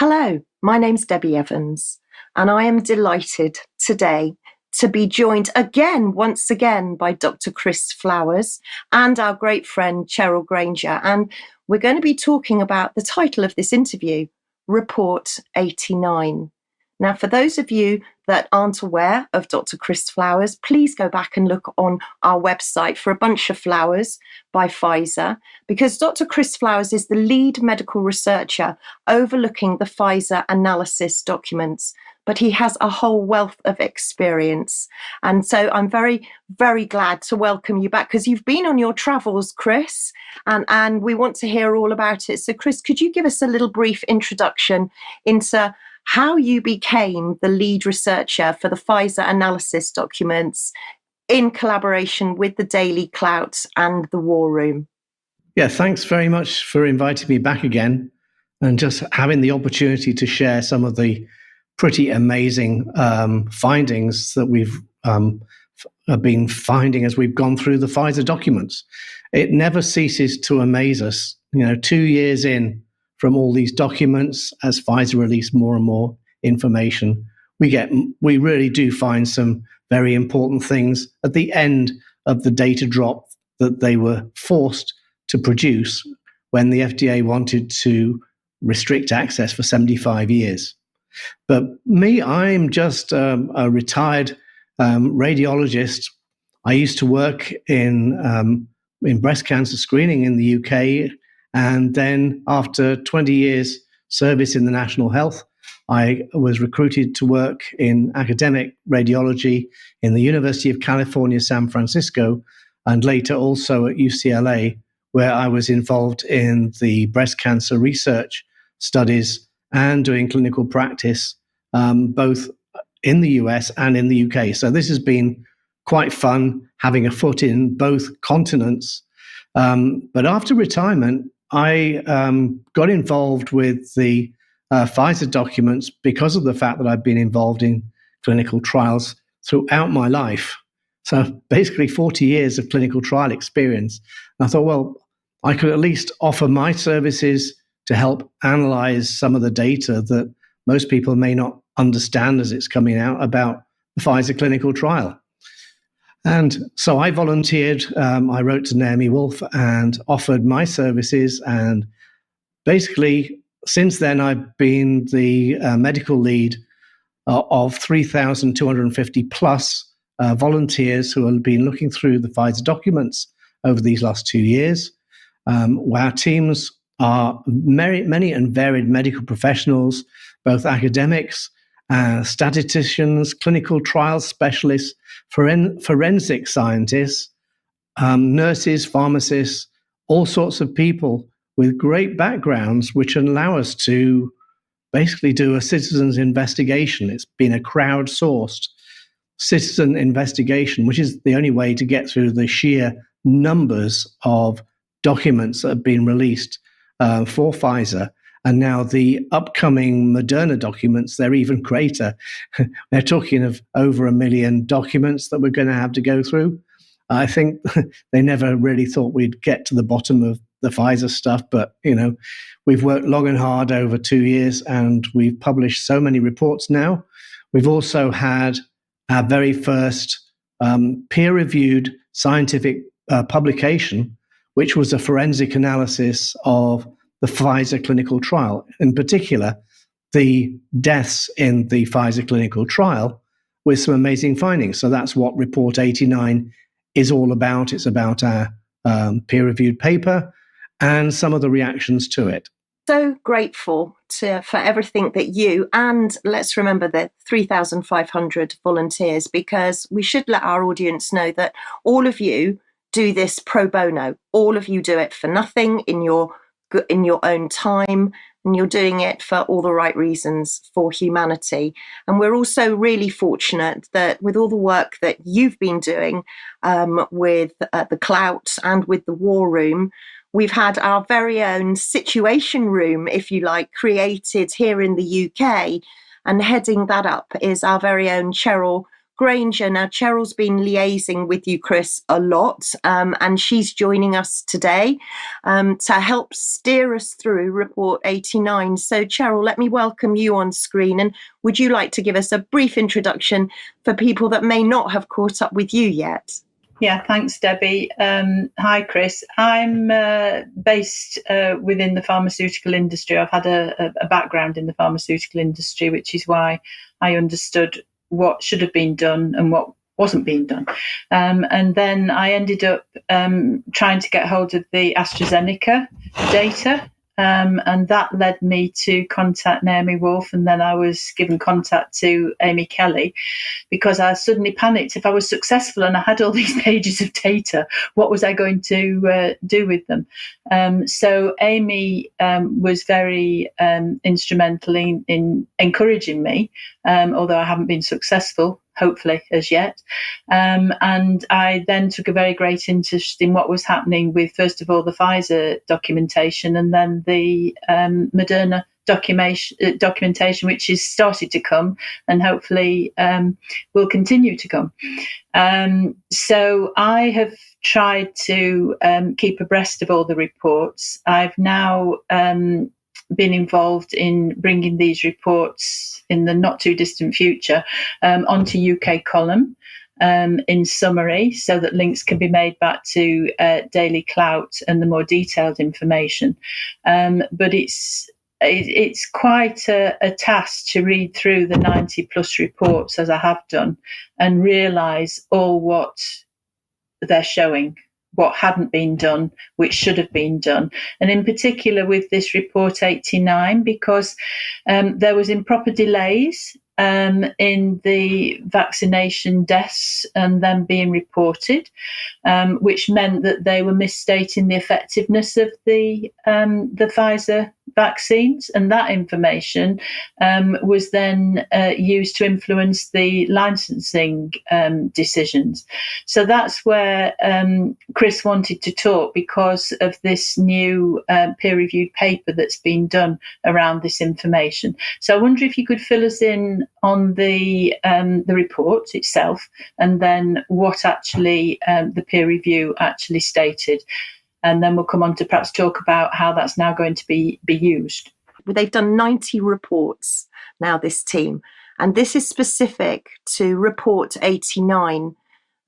Hello, my name's Debbie Evans, and I am delighted today to be joined once again, by Dr. Chris Flowers and our great friend Cheryl Granger. And we're going to be talking about the title of this interview, Report 89. Now, for those of you that aren't aware of Dr. Chris Flowers, please go back and look on our website for a bunch of flowers by Pfizer, because Dr. Chris Flowers is the lead medical researcher overlooking the Pfizer analysis documents, but he has a whole wealth of experience. And so I'm very, very glad to welcome you back, because you've been on your travels, Chris, and we want to hear all about it. So, Chris, could you give us a little brief introduction into how you became the lead researcher for the Pfizer analysis documents in collaboration with the Daily Clout and the War Room? Yeah, thanks very much for inviting me back again and just having the opportunity to share some of the pretty amazing findings that we've been finding as we've gone through the Pfizer documents. It never ceases to amaze us. 2 years in from all these documents, as Pfizer release more and more information, we really do find some very important things at the end of the data drop that they were forced to produce when the FDA wanted to restrict access for 75 years. But me, I'm just a retired radiologist. I used to work in breast cancer screening in the UK. And then after 20 years service in the National Health, I was recruited to work in academic radiology in the University of California, San Francisco, and later also at UCLA, where I was involved in the breast cancer research studies and doing clinical practice, both in the US and in the UK. So this has been quite fun, having a foot in both continents. But after retirement, I got involved with the Pfizer documents because of the fact that I've been involved in clinical trials throughout my life. So basically 40 years of clinical trial experience. And I thought, well, I could at least offer my services to help analyze some of the data that most people may not understand as it's coming out about the Pfizer clinical trial. And so I volunteered. I wrote to Naomi Wolf and offered my services. And basically, since then, I've been the medical lead of 3,250 plus volunteers who have been looking through the Pfizer documents over these last 2 years. Our teams are many and varied medical professionals, both academics, statisticians, clinical trials specialists, forensic scientists, nurses, pharmacists, all sorts of people with great backgrounds, which allow us to basically do a citizen's investigation. It's been a crowdsourced citizen investigation, which is the only way to get through the sheer numbers of documents that have been released for Pfizer. And now the upcoming Moderna documents, they're even greater. They're talking of over 1 million documents that we're going to have to go through. I think they never really thought we'd get to the bottom of the Pfizer stuff, but we've worked long and hard over 2 years, and we've published so many reports now. We've also had our very first peer-reviewed scientific publication, which was a forensic analysis of the Pfizer clinical trial, in particular, the deaths in the Pfizer clinical trial, with some amazing findings. So that's what Report 89 is all about. It's about our peer-reviewed paper and some of the reactions to it. So grateful for everything that you, and let's remember the 3,500 volunteers, because we should let our audience know that all of you do this pro bono. All of you do it for nothing in your own time, and you're doing it for all the right reasons for humanity. And we're also really fortunate that with all the work that you've been doing with the Clout and with the War Room, we've had our very own situation room, if you like, created here in the UK. And heading that up is our very own Cheryl Granger. Now, Cheryl's been liaising with you, Chris, a lot, and she's joining us today to help steer us through Report 89. So, Cheryl, let me welcome you on screen. And would you like to give us a brief introduction for people that may not have caught up with you yet? Yeah, thanks, Debbie. Hi, Chris. I'm based within the pharmaceutical industry. I've had a background in the pharmaceutical industry, which is why I understood what should have been done and what wasn't being done. And then I ended up trying to get hold of the AstraZeneca data. And that led me to contact Naomi Wolf, and then I was given contact to Amy Kelly, because I suddenly panicked. If I was successful and I had all these pages of data, what was I going to do with them? So Amy was very instrumental in encouraging me, although I haven't been successful, hopefully, as yet. And I then took a very great interest in what was happening with, first of all, the Pfizer documentation, and then the Moderna documentation, which has started to come and hopefully will continue to come. So I have tried to keep abreast of all the reports. I've now been involved in bringing these reports in the not too distant future onto UK Column in summary, so that links can be made back to Daily Clout and the more detailed information. But it's quite a task to read through the 90 plus reports, as I have done, and realise all what they're showing, what hadn't been done, which should have been done. And in particular with this Report 89, because there was improper delays in the vaccination deaths and them being reported, which meant that they were misstating the effectiveness of the Pfizer vaccines, and that information was then used to influence the licensing decisions. So that's where Chris wanted to talk, because of this new peer-reviewed paper that's been done around this information. So I wonder if you could fill us in on the report itself, and then what actually the peer review actually stated. And then we'll come on to perhaps talk about how that's now going to be used. They've done 90 reports now, this team, and this is specific to Report 89.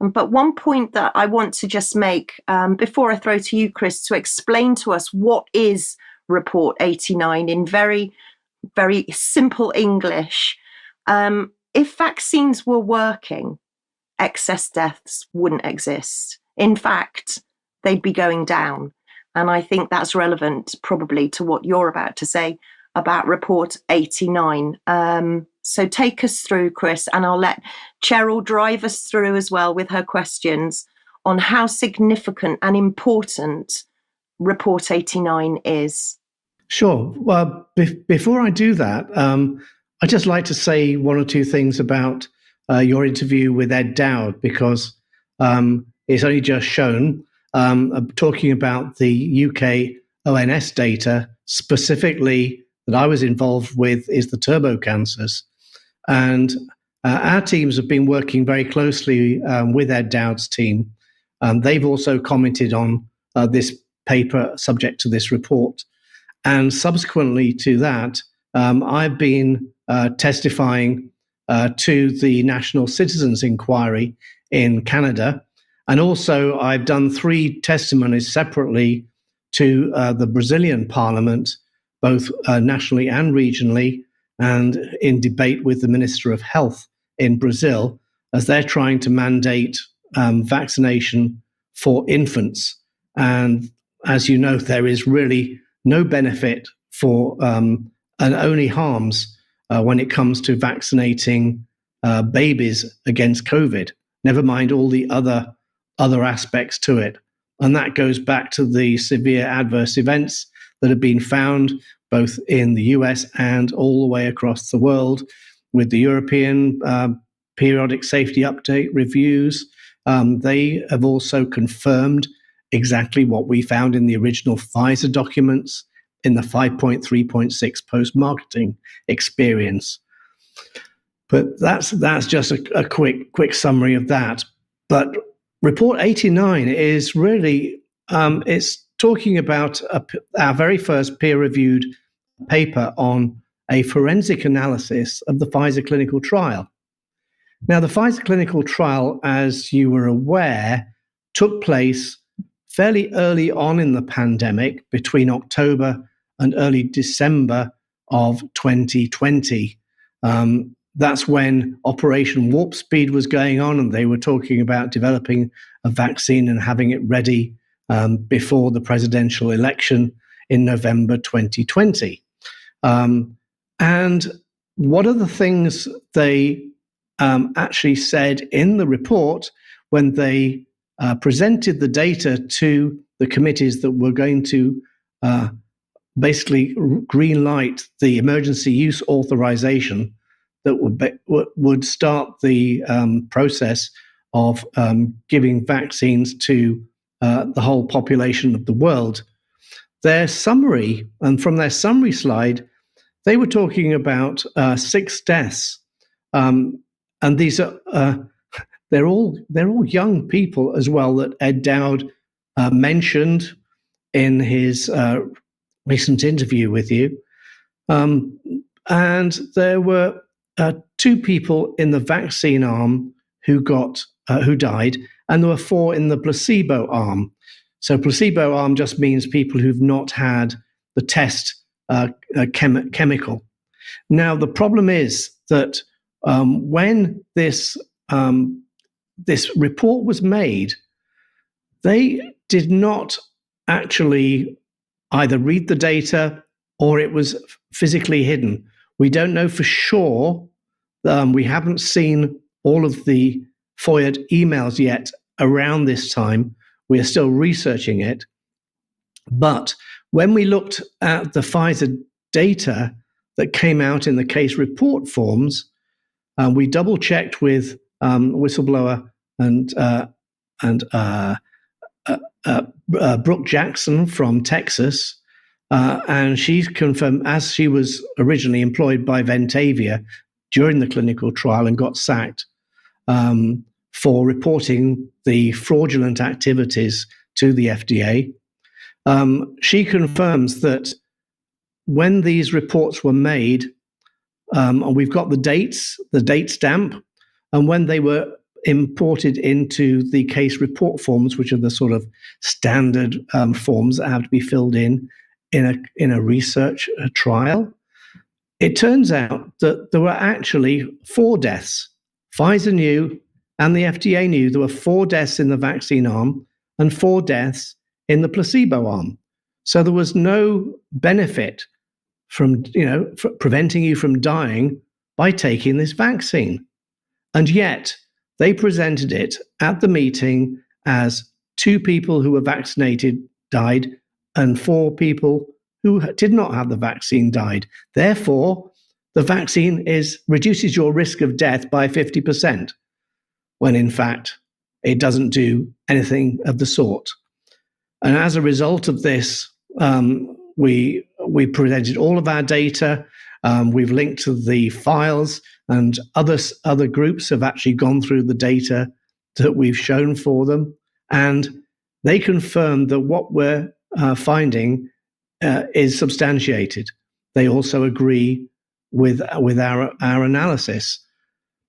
But one point that I want to just make before I throw to you, Chris, to explain to us what is Report 89 in very, very simple English. If vaccines were working, excess deaths wouldn't exist. In fact, they'd be going down. And I think that's relevant probably to what you're about to say about Report 89. So take us through, Chris, and I'll let Cheryl drive us through as well with her questions on how significant and important Report 89 is. Sure. Well, before I do that, I'd just like to say one or two things about your interview with Ed Dowd, because it's only just shown talking about the UK ONS data specifically that I was involved with is the turbo cancers. And our teams have been working very closely with Ed Dowd's team. They've also commented on this paper subject to this report. And subsequently to that, I've been testifying to the National Citizens Inquiry in Canada. And also I've done 3 testimonies separately to the Brazilian Parliament, both nationally and regionally, and in debate with the Minister of Health in Brazil, as they're trying to mandate vaccination for infants. And as you know, there is really no benefit for and only harms when it comes to vaccinating babies against COVID, never mind all the other aspects to it. And that goes back to the severe adverse events that have been found both in the US and all the way across the world with the European periodic safety update reviews. They have also confirmed exactly what we found in the original Pfizer documents in the 5.3.6 post-marketing experience. But that's just a quick summary of that. But Report 89 is really it's talking about our very first peer-reviewed paper on a forensic analysis of the Pfizer clinical trial. Now, the Pfizer clinical trial, as you were aware, took place fairly early on in the pandemic, between October and early December of 2020. That's when Operation Warp Speed was going on, and they were talking about developing a vaccine and having it ready before the presidential election in November 2020. And what are the things they actually said in the report when they presented the data to the committees that were going to basically green light the emergency use authorization that would start the process of giving vaccines to the whole population of the world. Their summary, and from their summary slide, they were talking about 6 deaths, and these are they're all young people as well that Ed Dowd mentioned in his recent interview with you, and there were 2 people in the vaccine arm who died, and there were 4 in the placebo arm. So placebo arm just means people who've not had the test chemical. Now the problem is that when this report was made, they did not actually either read the data or it was physically hidden. We don't know for sure. We haven't seen all of the FOIA emails yet around this time. We are still researching it. But when we looked at the Pfizer data that came out in the case report forms, we double checked with whistleblower and Brooke Jackson from Texas, and she's confirmed, as she was originally employed by Ventavia during the clinical trial and got sacked for reporting the fraudulent activities to the FDA. She confirms that when these reports were made, and we've got the date stamp, and when they were imported into the case report forms, which are the sort of standard forms that have to be filled in a research trial, it turns out that there were actually 4 deaths. Pfizer knew, and the FDA knew, there were 4 deaths in the vaccine arm and 4 deaths in the placebo arm. So there was no benefit from preventing you from dying by taking this vaccine. And yet they presented it at the meeting as 2 people who were vaccinated died and 4 people who did not have the vaccine died. Therefore, the vaccine reduces your risk of death by 50%, when in fact it doesn't do anything of the sort. And as a result of this, we presented all of our data. We've linked to the files, and other groups have actually gone through the data that we've shown for them, and they confirmed that what we're finding is substantiated. They also agree with our analysis.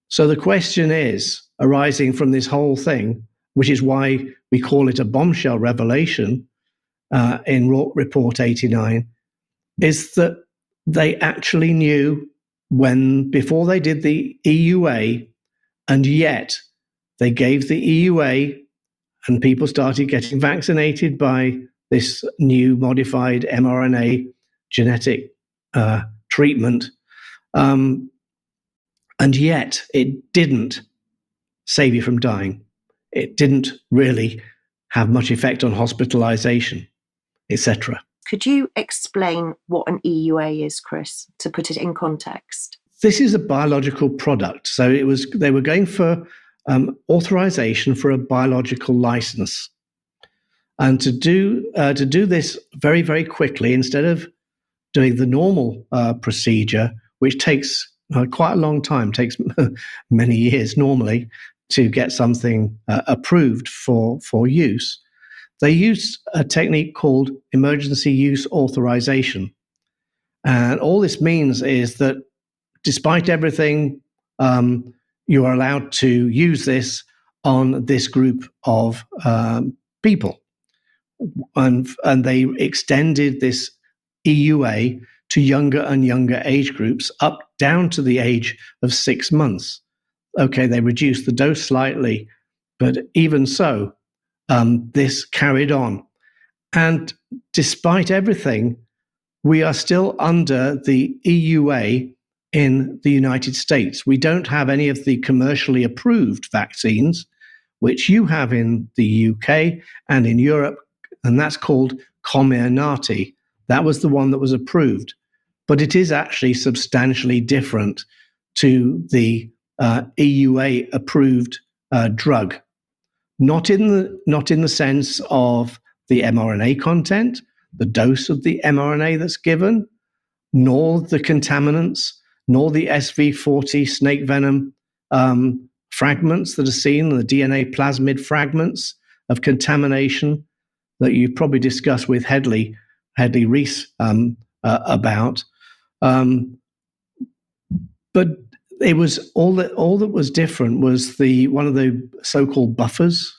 So the question is, arising from this whole thing, which is why we call it a bombshell revelation in Report 89, is that they actually knew before they did the EUA, and yet they gave the EUA and people started getting vaccinated by this new modified mRNA genetic treatment. And yet it didn't save you from dying. It didn't really have much effect on hospitalization, etc. Could you explain what an EUA is, Chris, to put it in context? This is a biological product. So they were going for authorization for a biological license. And to do this very, very quickly, instead of doing the normal procedure, which takes quite a long time, takes many years normally to get something approved for use. They use a technique called emergency use authorization. And all this means is that despite everything, you are allowed to use this on this group of people. And they extended this EUA to younger and younger age groups up down to the age of 6 months. Okay, they reduced the dose slightly, but even so, this carried on. And despite everything, we are still under the EUA in the United States. We don't have any of the commercially approved vaccines, which you have in the UK and in Europe, and that's called Comirnaty. That was the one that was approved. But it is actually substantially different to the EUA approved drug. Not in the sense of the mRNA content, the dose of the mRNA that's given, nor the contaminants, nor the SV40 snake venom fragments that are seen, the DNA plasmid fragments of contamination that you've probably discussed with Headley Reese about. But it was all that was different was one of the so-called buffers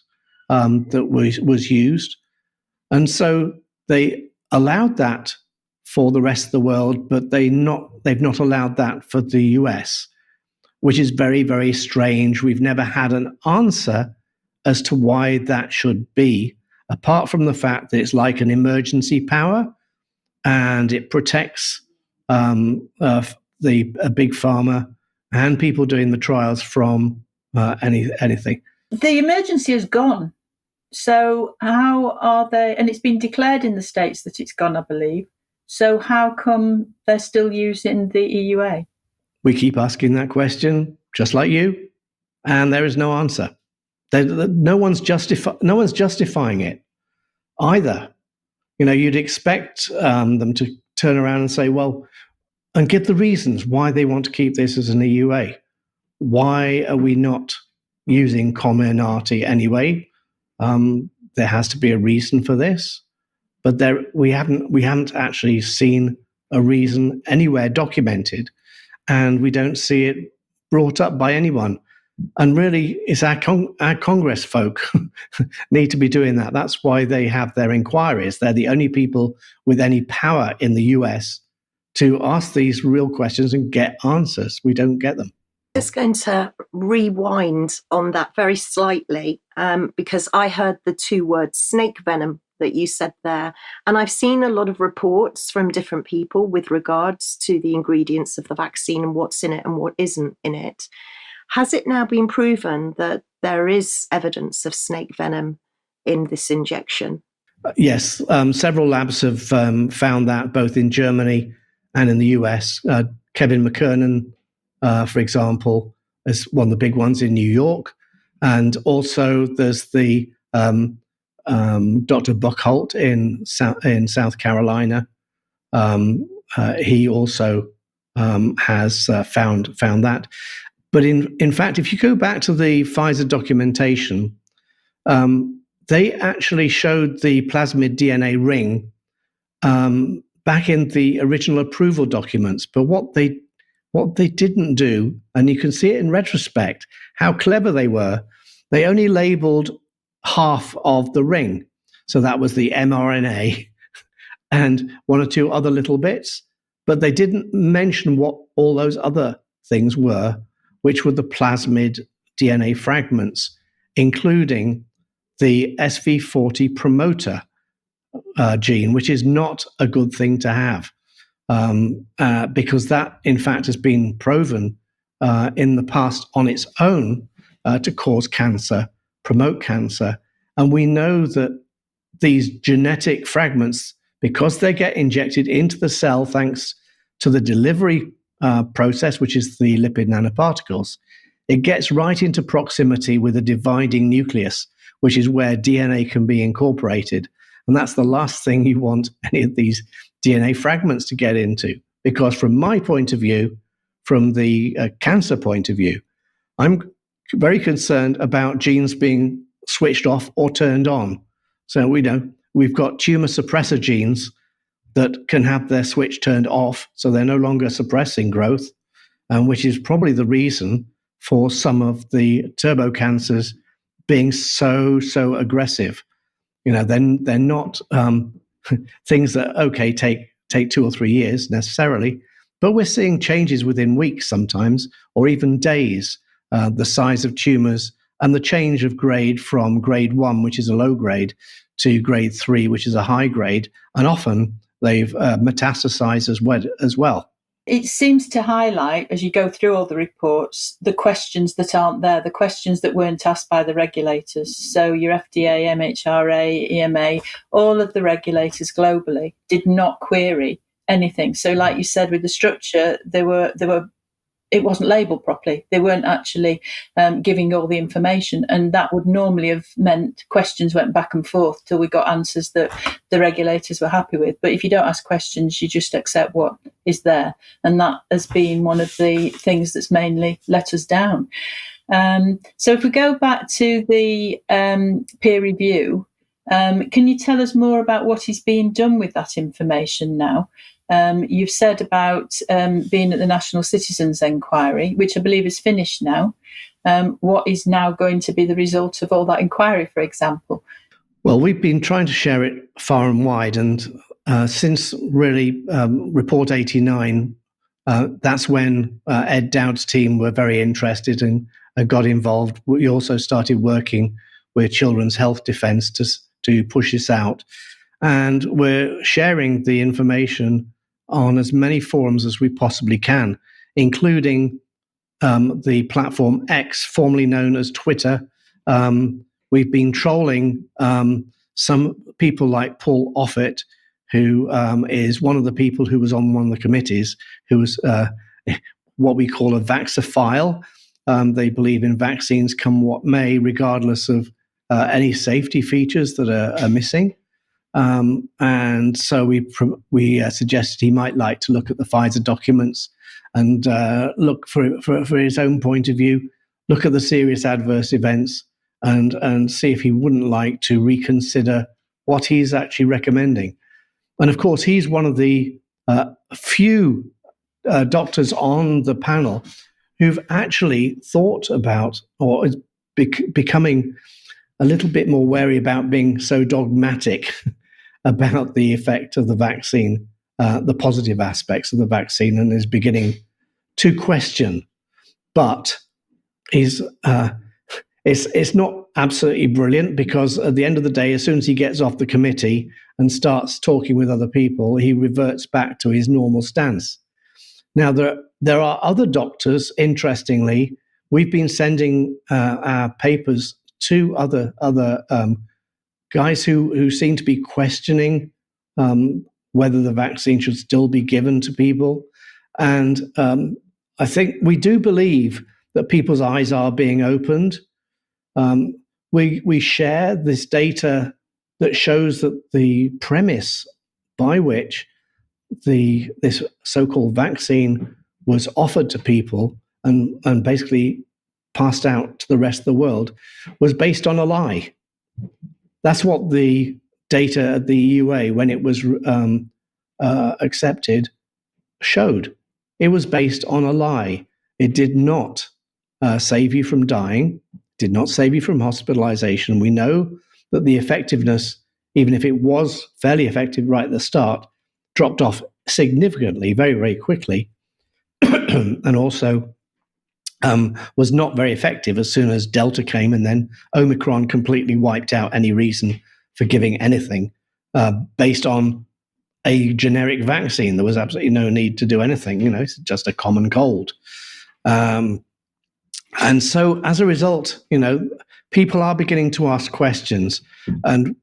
that was used, and so they allowed that for the rest of the world, but they've not allowed that for the US, which is very, very strange. We've never had an answer as to why that should be, apart from the fact that it's like an emergency power and it protects the big pharma and people doing the trials from anything. The emergency has gone. So how are they? And it's been declared in the States that it's gone, I believe. So how come they're still using the EUA? We keep asking that question, just like you, and there is no answer. No one's justifying it either. You'd expect them to turn around and say, well, and give the reasons why they want to keep this as an EUA. Why are we not using Comirnaty anyway? There has to be a reason for this, but we haven't actually seen a reason anywhere documented, and we don't see it brought up by anyone. And really, it's our Congress folk need to be doing that. That's why they have their inquiries. They're the only people with any power in the US to ask these real questions and get answers. We don't get them. Just going to rewind on that very slightly because I heard the two words snake venom that you said there. And I've seen a lot of reports from different people with regards to the ingredients of the vaccine and what's in it and what isn't in it. Has it now been proven that there is evidence of snake venom in this injection? Yes, several labs have found that both in Germany and in the US. Kevin McKernan, for example, is one of the big ones in New York. And also there's the Dr. Buchholz in South Carolina. He also has found that. But in fact, if you go back to the Pfizer documentation, they actually showed the plasmid DNA ring back in the original approval documents. But what they didn't do, and you can see it in retrospect, how clever they were, they only labeled half of the ring. So that was the mRNA and one or two other little bits, but they didn't mention what all those other things were, which were the plasmid DNA fragments, including the SV40 promoter gene, which is not a good thing to have. Because that, in fact, has been proven in the past on its own to cause cancer, promote cancer. And we know that these genetic fragments, because they get injected into the cell thanks to the delivery process, which is the lipid nanoparticles, it gets right into proximity with a dividing nucleus, which is where DNA can be incorporated. And that's the last thing you want any of these DNA fragments to get into. Because from my point of view, from the cancer point of view. I'm very concerned about genes being switched off or turned on. So we've got tumor suppressor genes that can have their switch turned off, so they're no longer suppressing growth, which is probably the reason for some of the turbo cancers being so aggressive. They're not things that take 2 or 3 years necessarily, but we're seeing changes within weeks sometimes, or even days. The size of tumors and the change of grade from grade 1, which is a low grade, to grade 3, which is a high grade, and often they've metastasized as well. It seems to highlight, as you go through all the reports, the questions that aren't there, the questions that weren't asked by the regulators. So your FDA, MHRA, EMA, all of the regulators globally did not query anything. So like you said, with the structure, it wasn't labelled properly. They weren't actually giving all the information, and that would normally have meant questions went back and forth till we got answers that the regulators were happy with. But if you don't ask questions, you just accept what is there, and that has been one of the things that's mainly let us down. So if we go back to the peer review, can you tell us more about what is being done with that information now? You've said about being at the National Citizens Inquiry, which I believe is finished now. What is now going to be the result of all that inquiry, for example? Well, we've been trying to share it far and wide, and since really Report 89, that's when Ed Dowd's team were very interested and got involved. We also started working with Children's Health Defence to push this out. And we're sharing the information on as many forums as we possibly can, including the platform X, formerly known as Twitter. We've been trolling some people like Paul Offit, who is one of the people who was on one of the committees, who was what we call a vaxophile. They believe in vaccines come what may, regardless of any safety features that are missing. And so we suggested he might like to look at the Pfizer documents and look for his own point of view, look at the serious adverse events, and see if he wouldn't like to reconsider what he's actually recommending. And of course, he's one of the few doctors on the panel who've actually thought about or is becoming a little bit more wary about being so dogmatic about the effect of the vaccine, the positive aspects of the vaccine, and is beginning to question. But it's not absolutely brilliant, because at the end of the day, as soon as he gets off the committee and starts talking with other people, he reverts back to his normal stance. Now, there are other doctors, interestingly. We've been sending our papers to other guys who seem to be questioning whether the vaccine should still be given to people. And I think we do believe that people's eyes are being opened. We share this data that shows that the premise by which this so-called vaccine was offered to people and basically passed out to the rest of the world was based on a lie. That's what the data at the EUA, when it was accepted, showed. It was based on a lie. It did not save you from dying, did not save you from hospitalization. We know that the effectiveness, even if it was fairly effective right at the start, dropped off significantly, very, very quickly, and also was not very effective as soon as Delta came, and then Omicron completely wiped out any reason for giving anything based on a generic vaccine. There was absolutely no need to do anything. It's just a common cold. And so as a result, people are beginning to ask questions, and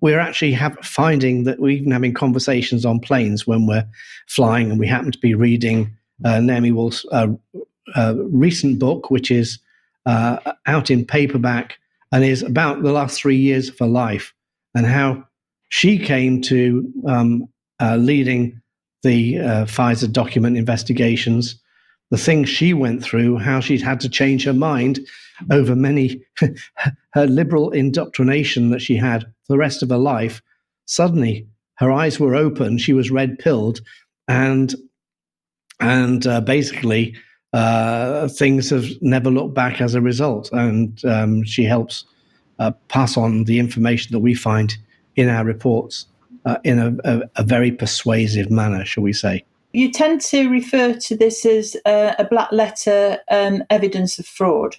we're actually finding that we're even having conversations on planes when we're flying, and we happen to be reading Naomi Wolf's recent book, which is out in paperback and is about the last 3 years of her life and how she came to leading the Pfizer document investigations, the things she went through, how she'd had to change her mind over many, her liberal indoctrination that she had for the rest of her life. Suddenly, her eyes were open. She was red-pilled, and basically, things have never looked back as a result. And she helps pass on the information that we find in our reports in a very persuasive manner, shall we say. You tend to refer to this as a black letter evidence of fraud.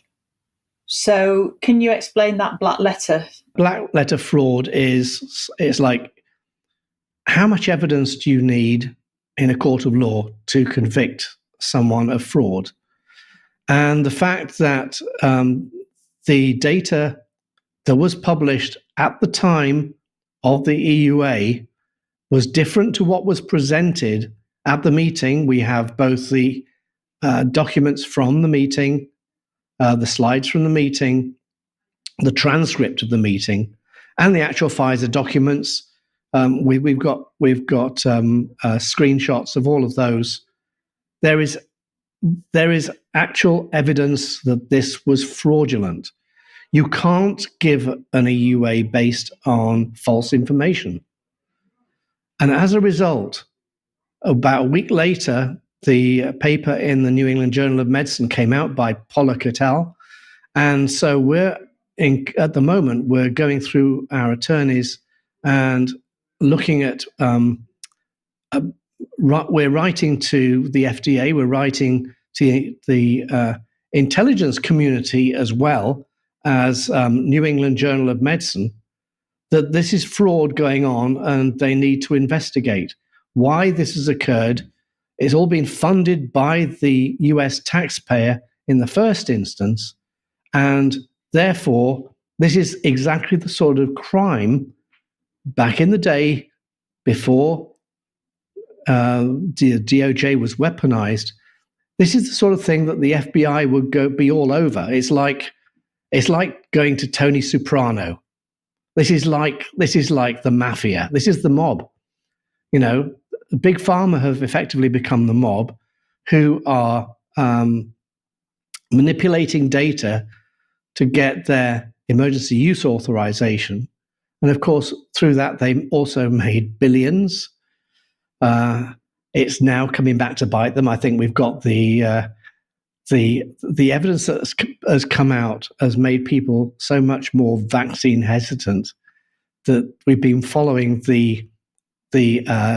So can you explain that black letter? Black letter fraud is like, how much evidence do you need in a court of law to convict someone of fraud? And the fact that the data that was published at the time of the EUA was different to what was presented at the meeting. We have both the documents from the meeting, the slides from the meeting, the transcript of the meeting, and the actual Pfizer documents. We've got screenshots of all of those. There is actual evidence that this was fraudulent. You can't give an EUA based on false information. And as a result, about a week later, the paper in the New England Journal of Medicine came out by Pollock et al. And so at the moment, we're going through our attorneys and looking at, we're writing to the FDA, we're writing to the intelligence community as well as New England Journal of Medicine, that this is fraud going on and they need to investigate why this has occurred. It's all been funded by the US taxpayer in the first instance, and therefore this is exactly the sort of crime back in the day before the DOJ was weaponized. This is the sort of thing that the FBI would be all over. It's like going to Tony Soprano. This is like the mafia. This is the mob. You know, Big Pharma have effectively become the mob, who are manipulating data to get their emergency use authorization. And of course, through that, they also made billions. It's now coming back to bite them. I think we've got the evidence that has come out has made people so much more vaccine hesitant that we've been following the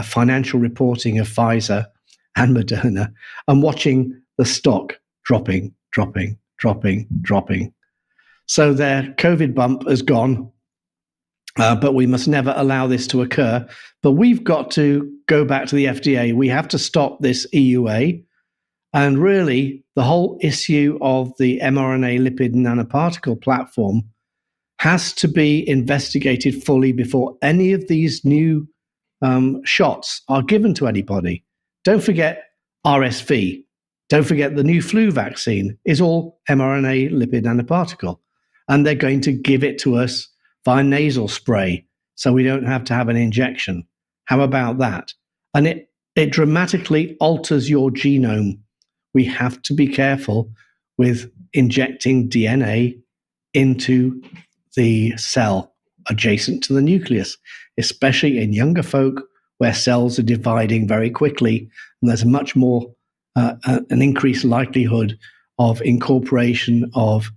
financial reporting of Pfizer and Moderna and watching the stock dropping. So their COVID bump has gone, but we must never allow this to occur. But we've got to go back to the FDA. We have to stop this EUA. And really, the whole issue of the mRNA lipid nanoparticle platform has to be investigated fully before any of these new shots are given to anybody. Don't forget RSV. Don't forget the new flu vaccine is all mRNA lipid nanoparticle. And they're going to give it to us via nasal spray, so we don't have to have an injection. How about that? And it dramatically alters your genome. We have to be careful with injecting DNA into the cell adjacent to the nucleus, especially in younger folk where cells are dividing very quickly, and there's a much more an increased likelihood of incorporation of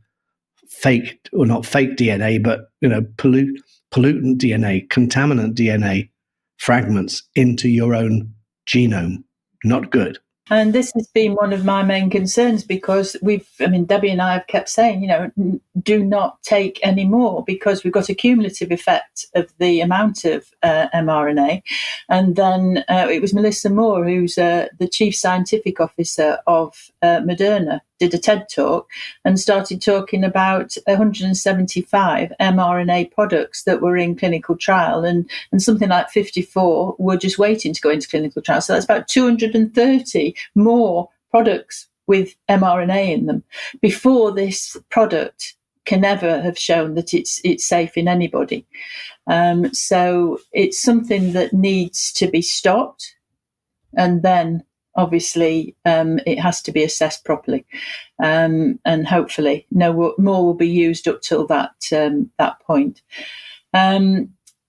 fake, or not fake DNA, but pollutant DNA, contaminant DNA fragments into your own genome. Not good. And this has been one of my main concerns, because Debbie and I have kept saying, do not take any more, because we've got a cumulative effect of the amount of mRNA. And then it was Melissa Moore, who's the chief scientific officer of Moderna, did a TED talk and started talking about 175 mRNA products that were in clinical trial, and something like 54 were just waiting to go into clinical trial. So that's about 230 more products with mRNA in them before this product can ever have shown that it's safe in anybody. So it's something that needs to be stopped and then obviously it has to be assessed properly, and hopefully no more will be used up till that point.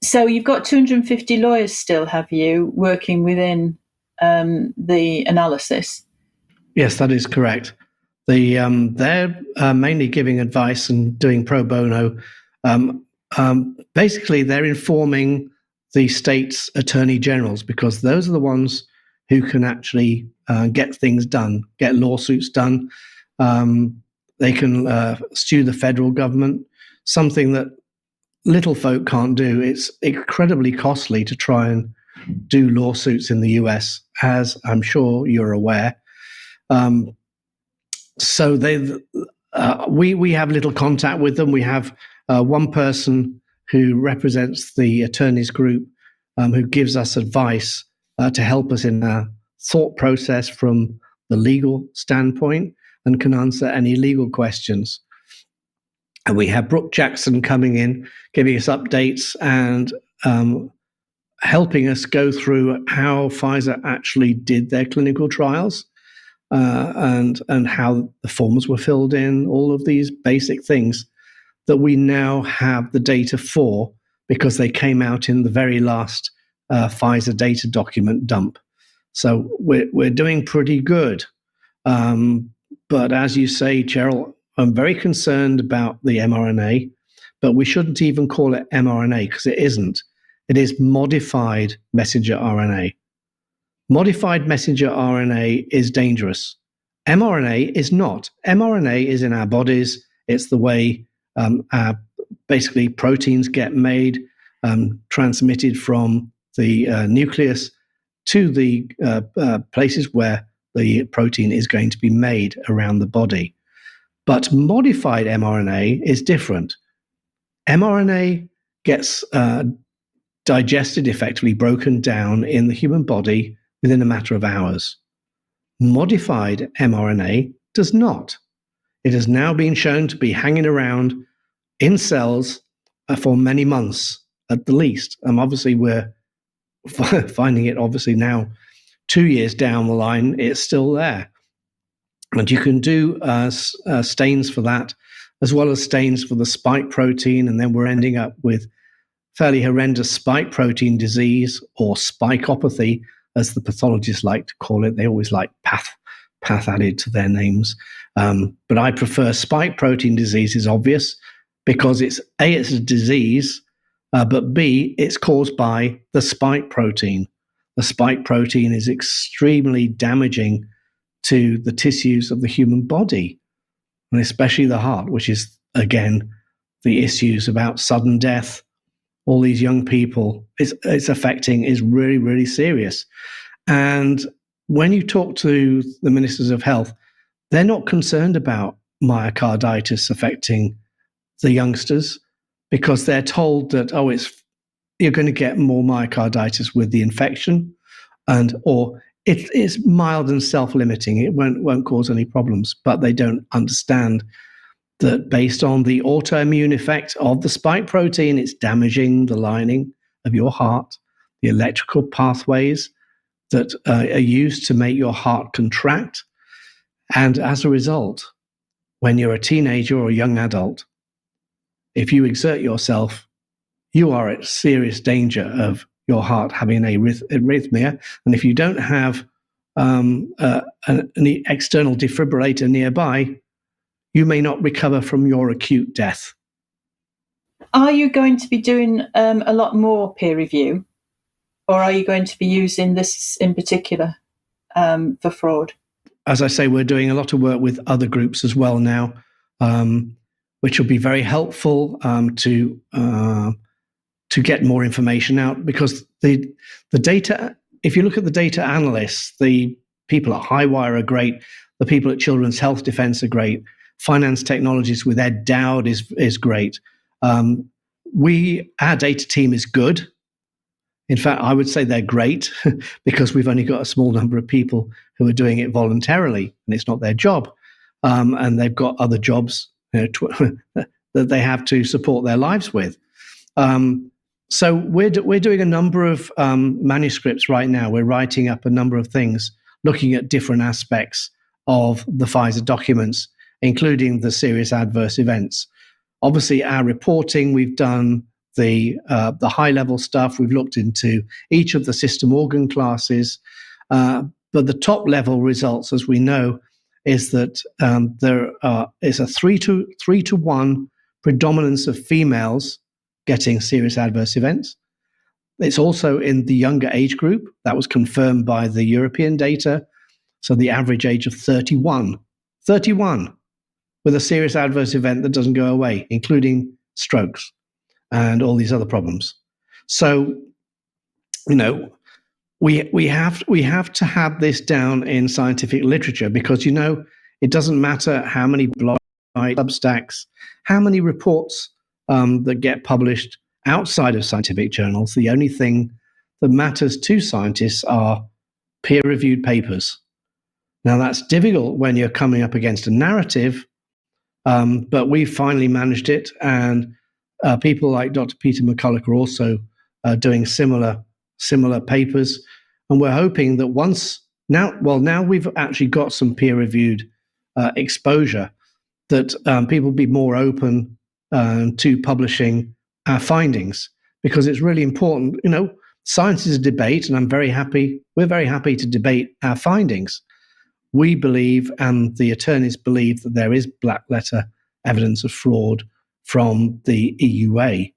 So you've got 250 lawyers still, have you, working within the analysis? Yes, that is correct. They're mainly giving advice and doing pro bono. Basically, they're informing the state's attorney generals, because those are the ones who can actually get things done, get lawsuits done. They can sue the federal government, something that little folk can't do. It's incredibly costly to try and do lawsuits in the US, as I'm sure you're aware. So we have little contact with them. We have one person who represents the attorneys group, who gives us advice to help us in our thought process from the legal standpoint and can answer any legal questions. And we have Brooke Jackson coming in, giving us updates and helping us go through how Pfizer actually did their clinical trials. And how the forms were filled in, all of these basic things that we now have the data for, because they came out in the very last Pfizer data document dump. So we're doing pretty good. But as you say, Cheryl, I'm very concerned about the mRNA, but we shouldn't even call it mRNA, because it isn't. It is modified messenger RNA. Modified messenger RNA is dangerous. mRNA is not. mRNA is in our bodies. It's the way our basically proteins get made, transmitted from the nucleus to the places where the protein is going to be made around the body. But modified mRNA is different. mRNA gets digested, effectively broken down in the human body within a matter of hours. Modified mRNA does not. It has now been shown to be hanging around in cells for many months at the least. Obviously, we're finding it obviously now 2 years down the line, it's still there. And you can do stains for that, as well as stains for the spike protein, and then we're ending up with fairly horrendous spike protein disease, or spikeopathy, as the pathologists like to call it. They always like path added to their names. But I prefer spike protein disease. Is obvious, because it's a disease, but B, it's caused by the spike protein. The spike protein is extremely damaging to the tissues of the human body, and especially the heart, which is, again, the issues about sudden death. All these young people it's affecting is really, really serious. And when you talk to the ministers of health, they're not concerned about myocarditis affecting the youngsters, because they're told that, you're going to get more myocarditis with the infection, or it is mild and self-limiting. It won't cause any problems. But they don't understand that based on the autoimmune effect of the spike protein, it's damaging the lining of your heart, the electrical pathways that are used to make your heart contract. And as a result, when you're a teenager or a young adult, if you exert yourself, you are at serious danger of your heart having an arrhythmia. And if you don't have an external defibrillator nearby, you may not recover from your acute death. Are you going to be doing a lot more peer review, or are you going to be using this in particular for fraud? As I say, we're doing a lot of work with other groups as well now, which will be very helpful to get more information out, because the data, if you look at the data analysts, the people at Highwire are great, the people at Children's Health Defence are great, Finance Technologies with Ed Dowd is great. Our data team is good. In fact, I would say they're great because we've only got a small number of people who are doing it voluntarily, and it's not their job. And they've got other jobs that they have to support their lives with. So we're doing a number of manuscripts right now. We're writing up a number of things looking at different aspects of the Pfizer documents, including the serious adverse events. Obviously, our reporting, we've done the high-level stuff. We've looked into each of the system organ classes. But the top-level results, as we know, is that there is a 3-to-1 predominance of females getting serious adverse events. It's also in the younger age group. That was confirmed by the European data. So the average age of 31 with a serious adverse event that doesn't go away, including strokes and all these other problems. So, we have to have this down in scientific literature, because it doesn't matter how many blog substacks, how many reports that get published outside of scientific journals. The only thing that matters to scientists are peer-reviewed papers. Now, that's difficult when you're coming up against a narrative, but we finally managed it, and people like Dr. Peter McCulloch are also doing similar papers, and we're hoping that now we've actually got some peer-reviewed exposure, that people will be more open to publishing our findings, because it's really important. Science is a debate, and we're very happy to debate our findings. We believe, and the attorneys believe, that there is black letter evidence of fraud from the EUA.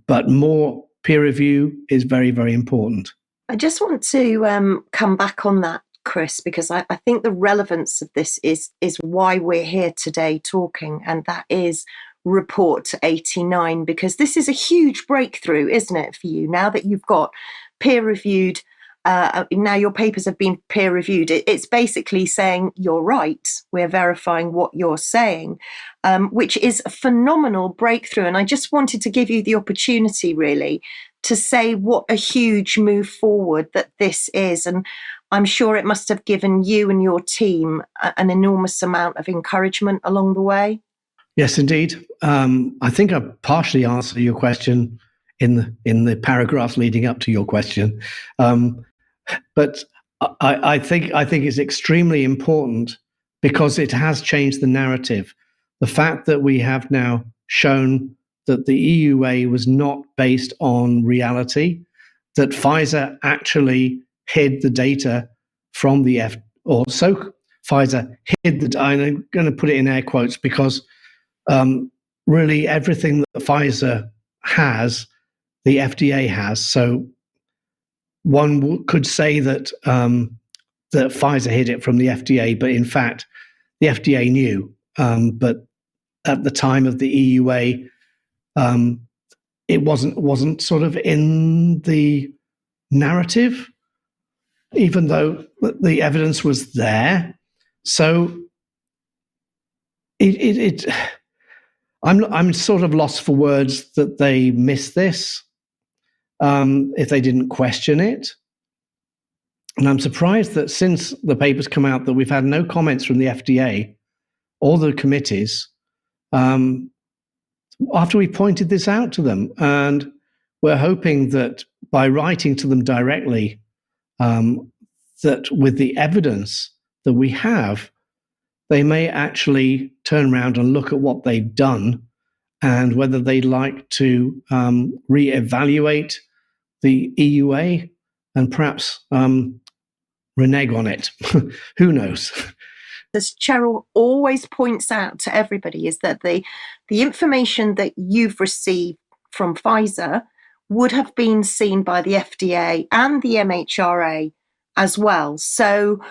But more peer review is very, very important. I just want to come back on that, Chris, because I think the relevance of this is why we're here today talking, and that is Report 89, because this is a huge breakthrough, isn't it, for you, now that you've got peer-reviewed, now your papers have been peer-reviewed. It's basically saying you're right, we're verifying what you're saying, which is a phenomenal breakthrough. And I just wanted to give you the opportunity, really, to say what a huge move forward that this is. And I'm sure it must have given you and your team an enormous amount of encouragement along the way. Yes, indeed. I think I partially answered your question in the paragraphs leading up to your question, but I think it's extremely important, because it has changed the narrative. The fact that we have now shown that the EUA was not based on reality, that Pfizer actually hid the data from the Pfizer hid the. I'm going to put it in air quotes, because really everything that Pfizer has, the FDA has. So one could say that that Pfizer hid it from the FDA, but in fact, the FDA knew. But at the time of the EUA, it wasn't sort of in the narrative, even though the evidence was there. So I'm sort of lost for words that they missed this, if they didn't question it. And I'm surprised that since the paper's come out, that we've had no comments from the FDA or the committees after we pointed this out to them. And we're hoping that by writing to them directly, that with the evidence that we have, they may actually turn around and look at what they've done, and whether they'd like to reevaluate the EUA and perhaps renege on it. Who knows? As Cheryl always points out to everybody, is that the information that you've received from Pfizer would have been seen by the FDA and the MHRA as well. So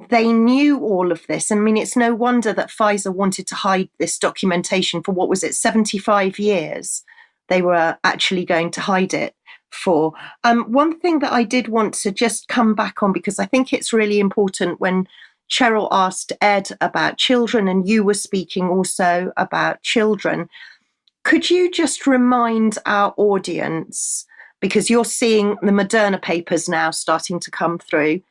they knew all of this. I mean, it's no wonder that Pfizer wanted to hide this documentation for, 75 years. They were actually going to hide it for. One thing that I did want to just come back on, because I think it's really important, when Cheryl asked Ed about children, and you were speaking also about children, could you just remind our audience, because you're seeing the Moderna papers now starting to come through,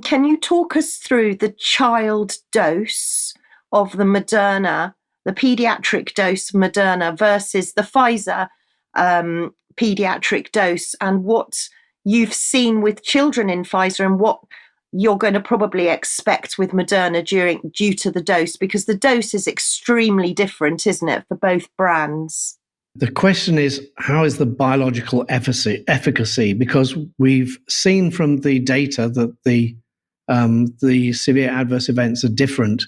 can you talk us through the child dose of the Moderna, the pediatric dose of Moderna versus the Pfizer pediatric dose, and what you've seen with children in Pfizer, and what you're going to probably expect with Moderna due to the dose, because the dose is extremely different, isn't it, for both brands? The question is, how is the biological efficacy? Because we've seen from the data that the severe adverse events are different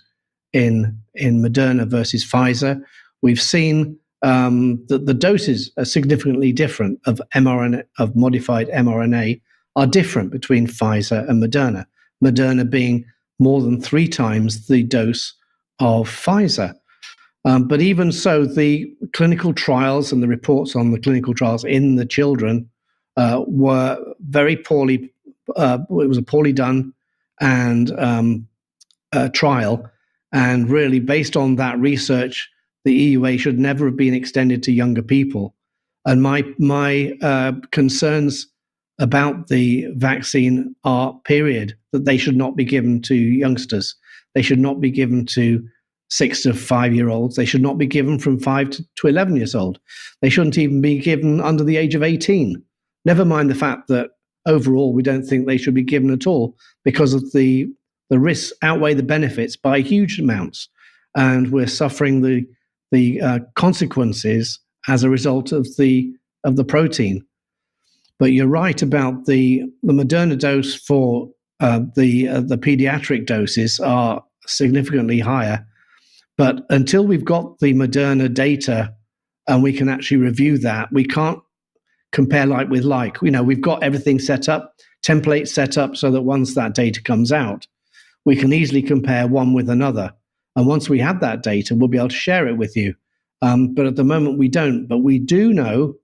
in Moderna versus Pfizer. We've seen that the doses are significantly different of mRNA, of modified mRNA, are different between Pfizer and Moderna. Moderna being more than 3 times the dose of Pfizer. But even so, the clinical trials and the reports on the clinical trials in the children were very poorly. It was a poorly done and trial, and really based on that research, the EUA should never have been extended to younger people. And my concerns about the vaccine are, period, that they should not be given to youngsters. They should not be given to 6 to 5-year-olds. They should not be given from 5 to 11 years old. They shouldn't even be given under the age of 18. Never mind the fact that overall we don't think they should be given at all, because of the risks outweigh the benefits by huge amounts, and we're suffering the consequences as a result of the protein. But you're right about the Moderna dose for the pediatric doses are significantly higher. But until we've got the Moderna data and we can actually review that, we can't compare like with like. We've got everything set up, templates set up, so that once that data comes out, we can easily compare one with another. And once we have that data, we'll be able to share it with you. But at the moment, we don't. But we do know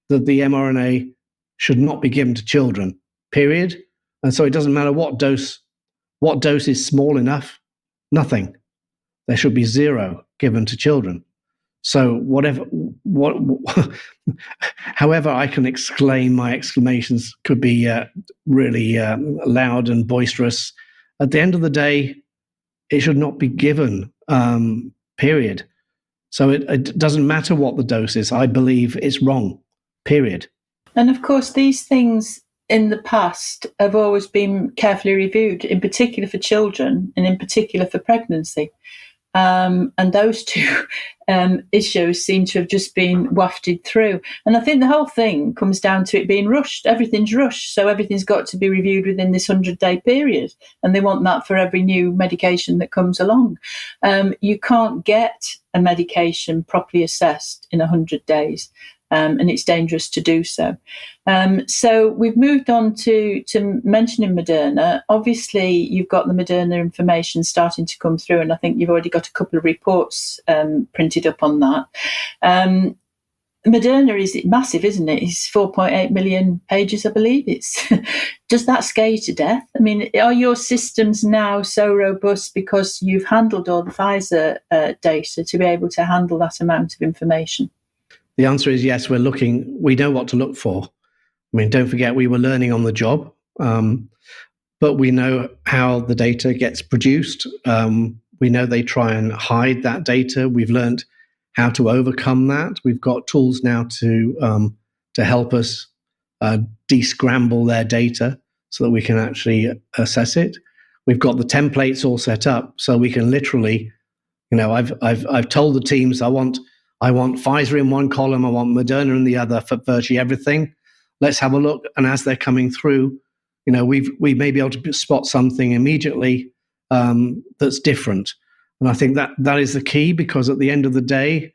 that the mRNA should not be given to children, period. And so it doesn't matter what dose is small enough, nothing. There should be 0 given to children. So however I can exclaim, my exclamations could be really loud and boisterous. At the end of the day, it should not be given, period. So it doesn't matter what the dose is. I believe it's wrong, period. And of course, these things in the past have always been carefully reviewed, in particular for children and in particular for pregnancy. And those two issues seem to have just been wafted through. And I think the whole thing comes down to it being rushed. Everything's rushed, so everything's got to be reviewed within this 100-day period. And they want that for every new medication that comes along. You can't get a medication properly assessed in 100 days. And it's dangerous to do so. So we've moved on to mentioning Moderna. Obviously, you've got the Moderna information starting to come through, and I think you've already got a couple of reports printed up on that. Moderna is massive, isn't it? It's 4.8 million pages, I believe. Does that scare you to death? I mean, are your systems now so robust because you've handled all the Pfizer data to be able to handle that amount of information? The answer is yes, we know what to look for. I mean, don't forget, we were learning on the job, but we know how the data gets produced. We know they try and hide that data. We've learned how to overcome that. We've got tools now to help us descramble their data so that we can actually assess it. We've got the templates all set up, so we can literally, I've told the teams I want Pfizer in one column, I want Moderna in the other for virtually everything. Let's have a look. And as they're coming through, we may be able to spot something immediately that's different. And I think that is the key, because at the end of the day,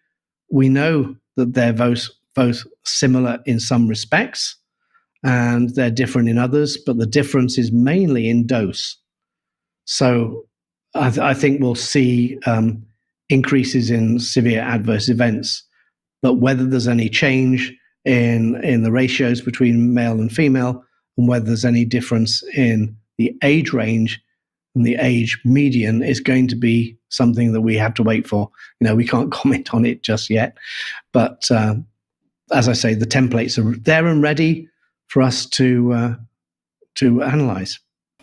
we know that they're both similar in some respects and they're different in others, but the difference is mainly in dose. So I think we'll see increases in severe adverse events, but whether there's any change in the ratios between male and female, and whether there's any difference in the age range and the age median, is going to be something that we have to wait for. We can't comment on it just yet, but as I say, the templates are there and ready for us to analyze.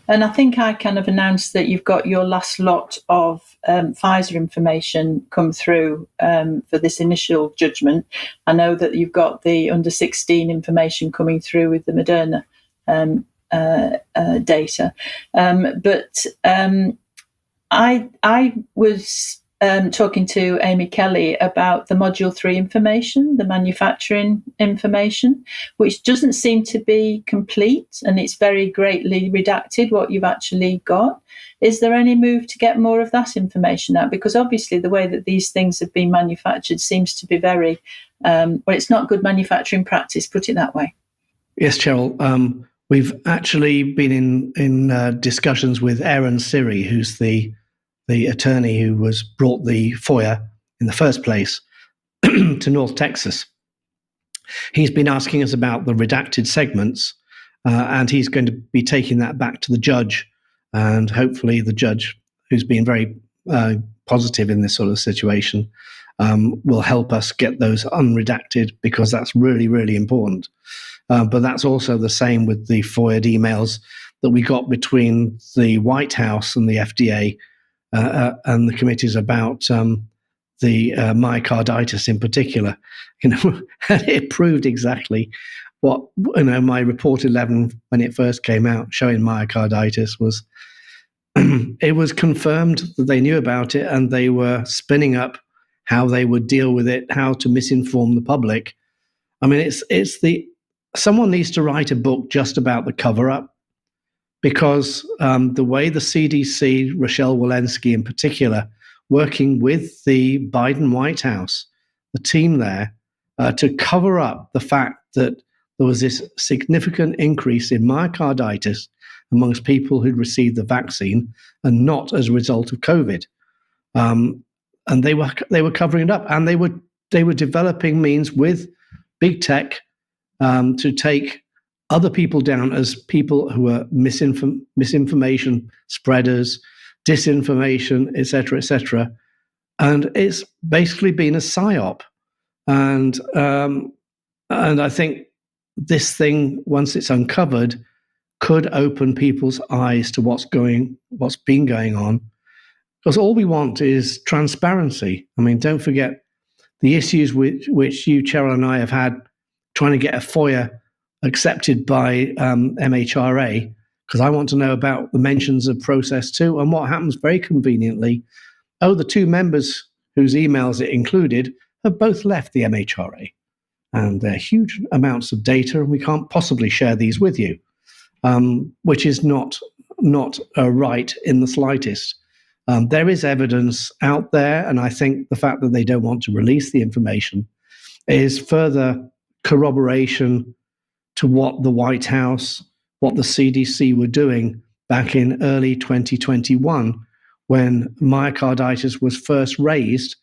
And I think I kind of announced that you've got your last lot of Pfizer information come through for this initial judgment. I know that you've got the under 16 information coming through with the Moderna data. But I was talking to Amy Kelly about the Module 3 information, the manufacturing information, which doesn't seem to be complete, and it's very greatly redacted what you've actually got. Is there any move to get more of that information out? Because obviously the way that these things have been manufactured seems to be very, well, it's not good manufacturing practice, put it that way. Yes, Cheryl. We've actually been in discussions with Aaron Siri, who's the attorney who was brought the FOIA in the first place to North Texas. He's been asking us about the redacted segments, and he's going to be taking that back to the judge, and hopefully the judge, who's been very positive in this sort of situation, will help us get those unredacted, because that's really, really important. But that's also the same with the FOIA emails that we got between the White House and the FDA and the committees about the myocarditis in particular. It proved exactly what my report 11, when it first came out showing myocarditis, was. It was confirmed that they knew about it, and they were spinning up how they would deal with it, how to misinform the public. I mean, someone needs to write a book just about the cover-up, because the way the CDC, Rochelle Walensky in particular, working with the Biden White House, the team there, to cover up the fact that there was this significant increase in myocarditis amongst people who'd received the vaccine, and not as a result of COVID. And they were covering it up, and they were developing means with big tech to take other people down as people who were misinformation spreaders, disinformation, etc., etc. And it's basically been a psyop. And I think this thing, once it's uncovered, could open people's eyes to what's been going on. Because all we want is transparency. I mean, don't forget the issues which you, Cheryl, and I have had trying to get a FOIA accepted by MHRA, because I want to know about the mentions of process 2 and what happens very conveniently. The 2 members whose emails it included have both left the MHRA, and they're huge amounts of data, and we can't possibly share these with you, which is not right in the slightest. There is evidence out there, and I think the fact that they don't want to release the information is further corroboration to what the White House, what the CDC were doing back in early 2021, when myocarditis was first raised,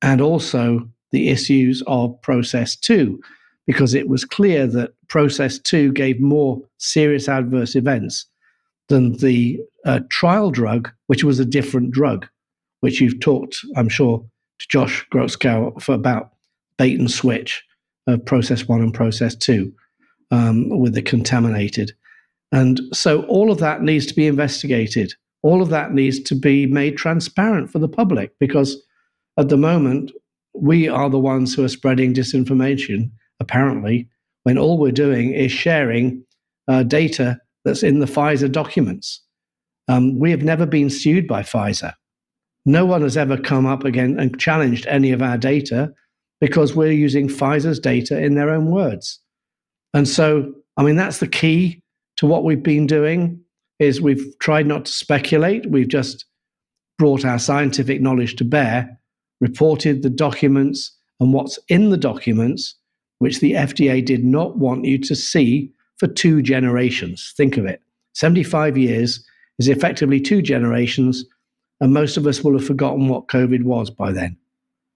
and also the issues of process 2, because it was clear that process 2 gave more serious adverse events than the trial drug, which was a different drug, which you've talked, I'm sure, to Josh Grotzkow for about bait and switch of process 1 and process 2 with the contaminated. And so all of that needs to be investigated. All of that needs to be made transparent for the public, because at the moment, we are the ones who are spreading disinformation, apparently, when all we're doing is sharing data that's in the Pfizer documents. We have never been sued by Pfizer. No one has ever come up again and challenged any of our data, because we're using Pfizer's data in their own words. And so, I mean, that's the key to what we've been doing, is we've tried not to speculate. We've just brought our scientific knowledge to bear, reported the documents and what's in the documents, which the FDA did not want you to see for 2 generations. Think of it. 75 years is effectively 2 generations, and most of us will have forgotten what COVID was by then.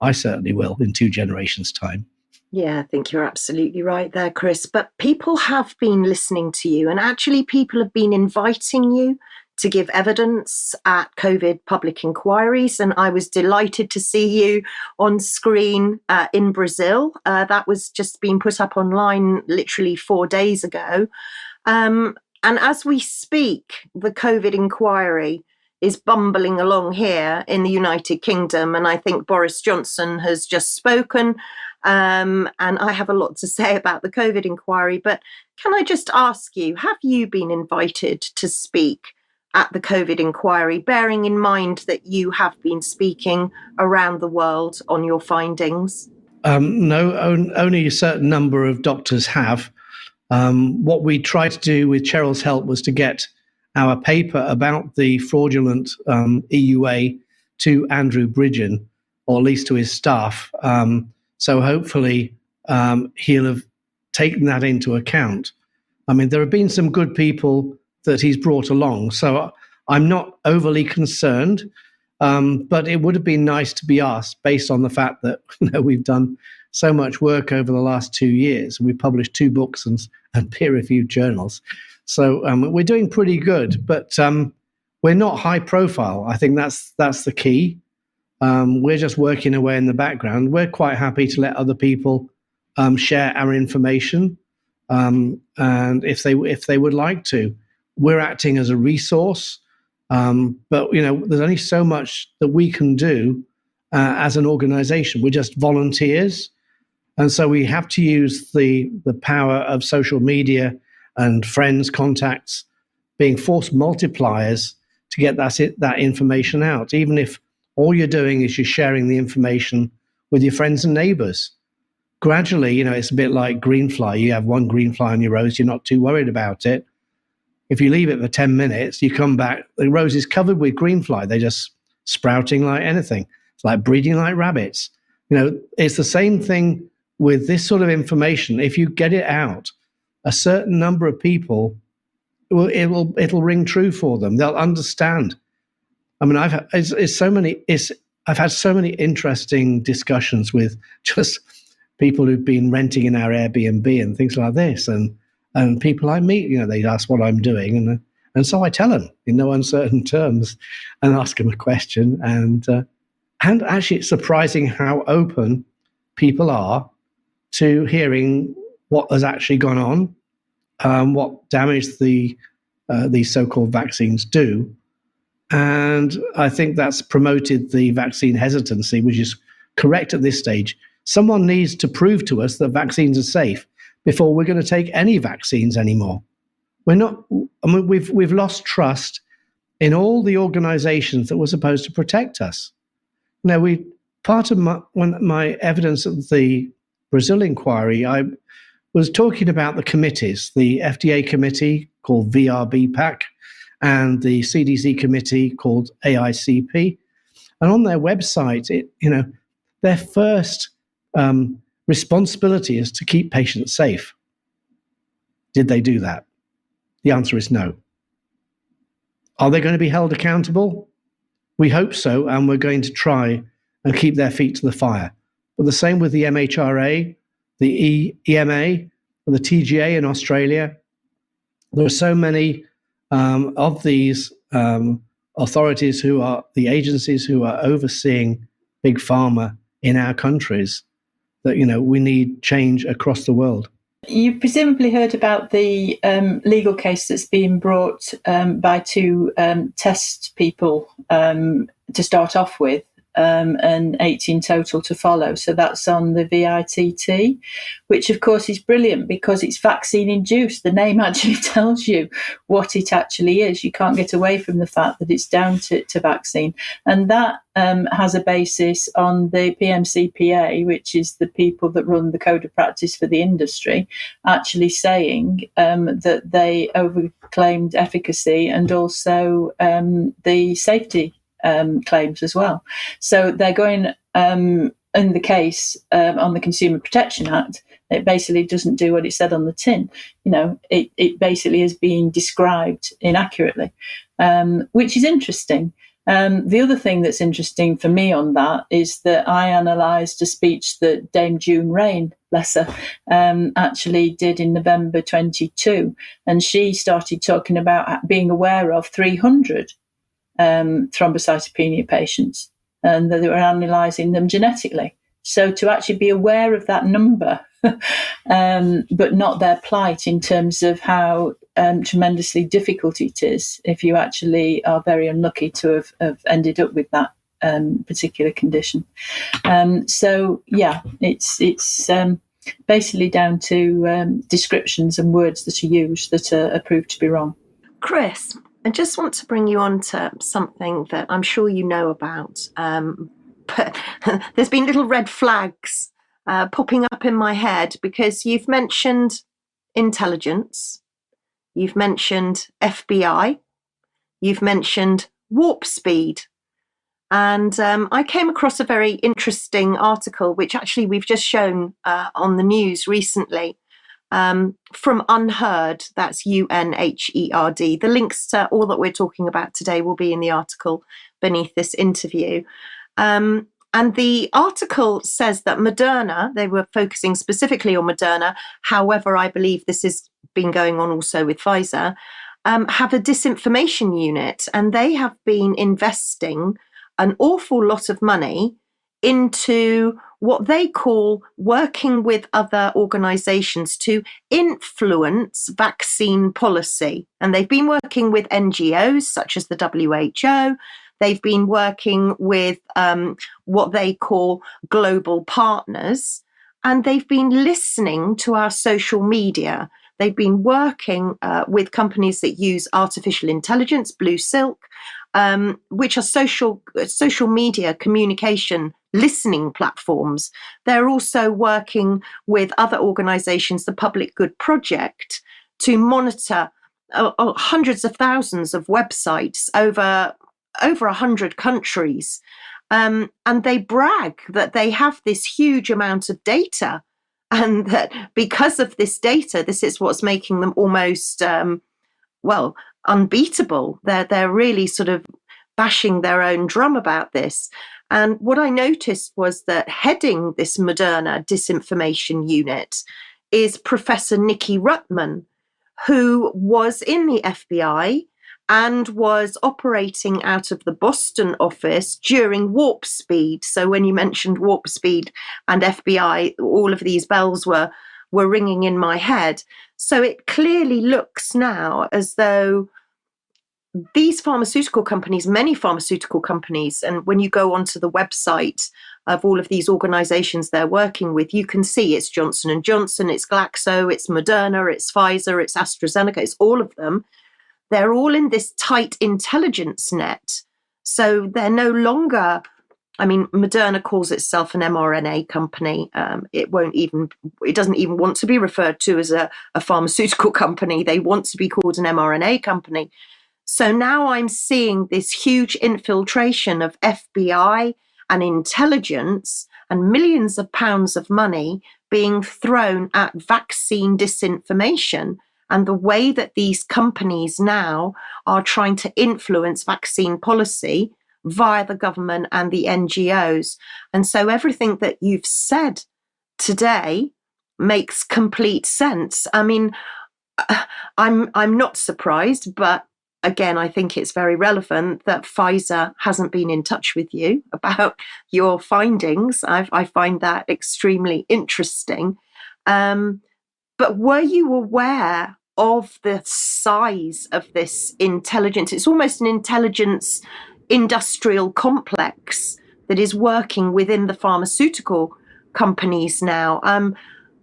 I certainly will in 2 generations' time. Yeah, I think you're absolutely right there, Chris. But people have been listening to you, and actually people have been inviting you to give evidence at COVID public inquiries. And I was delighted to see you on screen in Brazil. That was just being put up online literally 4 days ago. And as we speak, the COVID inquiry is bumbling along here in the United Kingdom. And I think Boris Johnson has just spoken. and I have a lot to say about the COVID inquiry. But can I just ask you, have you been invited to speak at the COVID inquiry, bearing in mind that you have been speaking around the world on your findings? No, only a certain number of doctors have. What we tried to do with Cheryl's help was to get our paper about the fraudulent EUA to Andrew Bridgen, or at least to his staff. So hopefully he'll have taken that into account. I mean, there have been some good people that he's brought along, so I'm not overly concerned. But it would have been nice to be asked, based on the fact that we've done so much work over the last 2 years. We've published 2 books and peer-reviewed journals. So we're doing pretty good, but we're not high profile. I think that's the key. We're just working away in the background. We're quite happy to let other people share our information, and if they would like to, we're acting as a resource. But there's only so much that we can do as an organization. We're just volunteers, and so we have to use the power of social media and friends, contacts, being force multipliers to get that information out. Even if all you're doing is you're sharing the information with your friends and neighbors. Gradually, it's a bit like green fly. You have one green fly on your rose, you're not too worried about it. If you leave it for 10 minutes, you come back, the rose is covered with green fly. They're just sprouting like anything. It's like breeding like rabbits. It's the same thing with this sort of information. If you get it out, a certain number of people, it'll ring true for them. They'll understand. I mean, I've had so many interesting discussions with just people who've been renting in our Airbnb and things like this, and people I meet, they ask what I'm doing, and so I tell them in no uncertain terms, and ask them a question, and actually it's surprising how open people are to hearing what has actually gone on, what damage these so-called vaccines do. And I think that's promoted the vaccine hesitancy, which is correct at this stage. Someone needs to prove to us that vaccines are safe before we're going to take any vaccines anymore. We've lost trust in all the organizations that were supposed to protect us. Part of my evidence at the Brazil inquiry, I was talking about the committees, the FDA committee called VRBPAC and the CDC committee called AICP. And on their website, their first responsibility is to keep patients safe. Did they do that? The answer is no. Are they going to be held accountable? We hope so, and we're going to try and keep their feet to the fire. But the same with the MHRA, the EMA, and the TGA in Australia. There are so many of these authorities who are the agencies who are overseeing big pharma in our countries that, we need change across the world. You've presumably heard about the legal case that's being brought by 2 test people to start off with, and 18 total to follow. So that's on the VITT, which of course is brilliant because it's vaccine induced. The name actually tells you what it actually is. You can't get away from the fact that it's down to vaccine. And that has a basis on the PMCPA, which is the people that run the code of practice for the industry, actually saying that they overclaimed efficacy and also the safety claims as well. So they're going in the case on the Consumer Protection Act. It basically doesn't do what it said on the tin. It basically is being described inaccurately, which is interesting. The other thing that's interesting for me on that is that I analysed a speech that Dame June Rain, bless her, actually did in November 22, and she started talking about being aware of 300 thrombocytopenia patients, and that they were analysing them genetically. So to actually be aware of that number, but not their plight in terms of how tremendously difficult it is if you actually are very unlucky to have ended up with that particular condition. So yeah, it's basically down to descriptions and words that are used that are proved to be wrong. Chris, I just want to bring you on to something that I'm sure you know about, but there's been little red flags popping up in my head because you've mentioned intelligence, you've mentioned FBI, you've mentioned warp speed. And I came across a very interesting article, which actually we've just shown on the news recently, from Unheard. That's UNHERD. The links to all that we're talking about today will be in the article beneath this interview. And the article says that Moderna, they were focusing specifically on Moderna. However, I believe this has been going on also with Pfizer, have a disinformation unit, and they have been investing an awful lot of money into what they call working with other organizations to influence vaccine policy. And they've been working with NGOs such as the WHO. They've been working with what they call global partners. And they've been listening to our social media. They've been working with companies that use artificial intelligence, Blue Silk, which are social media communication listening platforms. They're also working with other organizations, the Public Good Project, to monitor hundreds of thousands of websites over 100 countries. And they brag that they have this huge amount of data, and that because of this data, this is what's making them almost, unbeatable. They're really sort of bashing their own drum about this. And what I noticed was that heading this Moderna disinformation unit is Professor Nikki Ruttman, who was in the FBI and was operating out of the Boston office during Warp Speed. So when you mentioned Warp Speed and FBI, all of these bells were ringing in my head. So it clearly looks now as though these pharmaceutical companies, many pharmaceutical companies, and when you go onto the website of all of these organizations they're working with, you can see it's Johnson & Johnson, it's Glaxo, it's Moderna, it's Pfizer, it's AstraZeneca, it's all of them. They're all in this tight intelligence net. So they're no longer, Moderna calls itself an mRNA company. It doesn't even want to be referred to as a pharmaceutical company. They want to be called an mRNA company. So now I'm seeing this huge infiltration of FBI and intelligence and millions of pounds of money being thrown at vaccine disinformation, and the way that these companies now are trying to influence vaccine policy via the government and the NGOs. And so everything that you've said today makes complete sense. I'm not surprised, but again, I think it's very relevant that Pfizer hasn't been in touch with you about your findings. I find that extremely interesting. But were you aware of the size of this intelligence? It's almost an intelligence industrial complex that is working within the pharmaceutical companies now.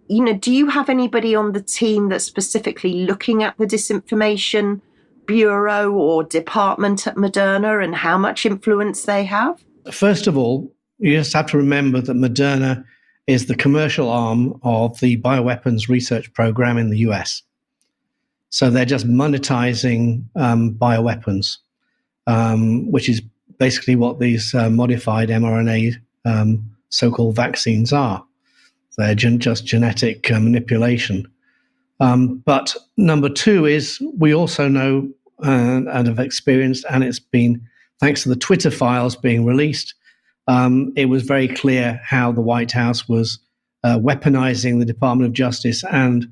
Do you have anybody on the team that's specifically looking at the disinformation bureau or department at Moderna and how much influence they have? First of all, you just have to remember that Moderna is the commercial arm of the bioweapons research program in the US. So they're just monetizing bioweapons, which is basically what these modified mRNA so-called vaccines are. They're just genetic manipulation. But number two is we also know and have experienced, and it's been thanks to the Twitter files being released, it was very clear how the White House was weaponizing the Department of Justice and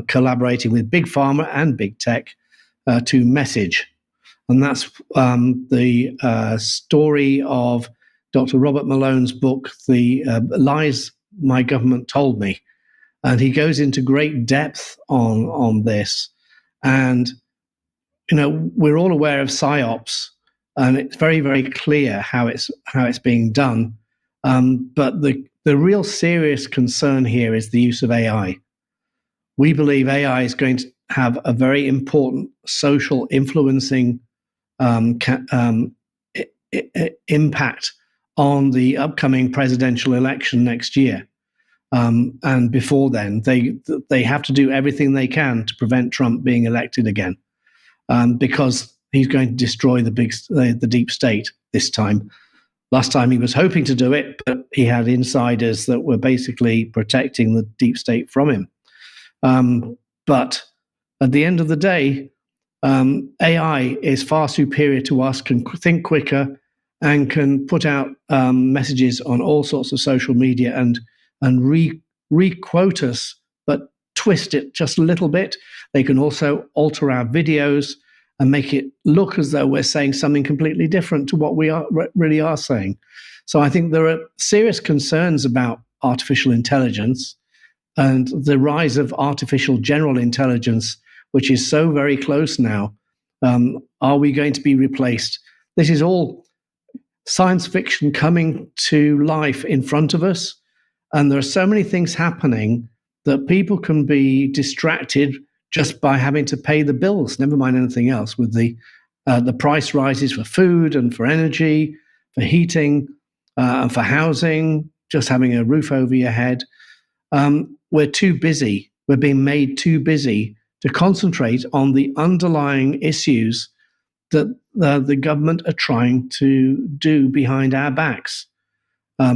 collaborating with Big Pharma and Big Tech to message. And that's the story of Dr. Robert Malone's book, The Lies My Government Told Me. And he goes into great depth on this. And, we're all aware of PSYOPs and it's very, very clear how it's being done. But the real serious concern here is the use of AI. We believe AI is going to have a very important social influencing impact on the upcoming presidential election next year. And before then, they have to do everything they can to prevent Trump being elected again, because he's going to destroy the deep state this time. Last time he was hoping to do it, but he had insiders that were basically protecting the deep state from him. But at the end of the day, AI is far superior to us, can think quicker, and can put out messages on all sorts of social media and re-quote us, but twist it just a little bit. They can also alter our videos and make it look as though we're saying something completely different to what we really are saying. So I think there are serious concerns about artificial intelligence and the rise of artificial general intelligence, which is so very close now. Are we going to be replaced? This is all science fiction coming to life in front of us. And there are so many things happening that people can be distracted just by having to pay the bills, never mind anything else, with the price rises for food and for energy, for heating, and for housing, just having a roof over your head. We're too busy. We're being made too busy to concentrate on the underlying issues that the government are trying to do behind our backs,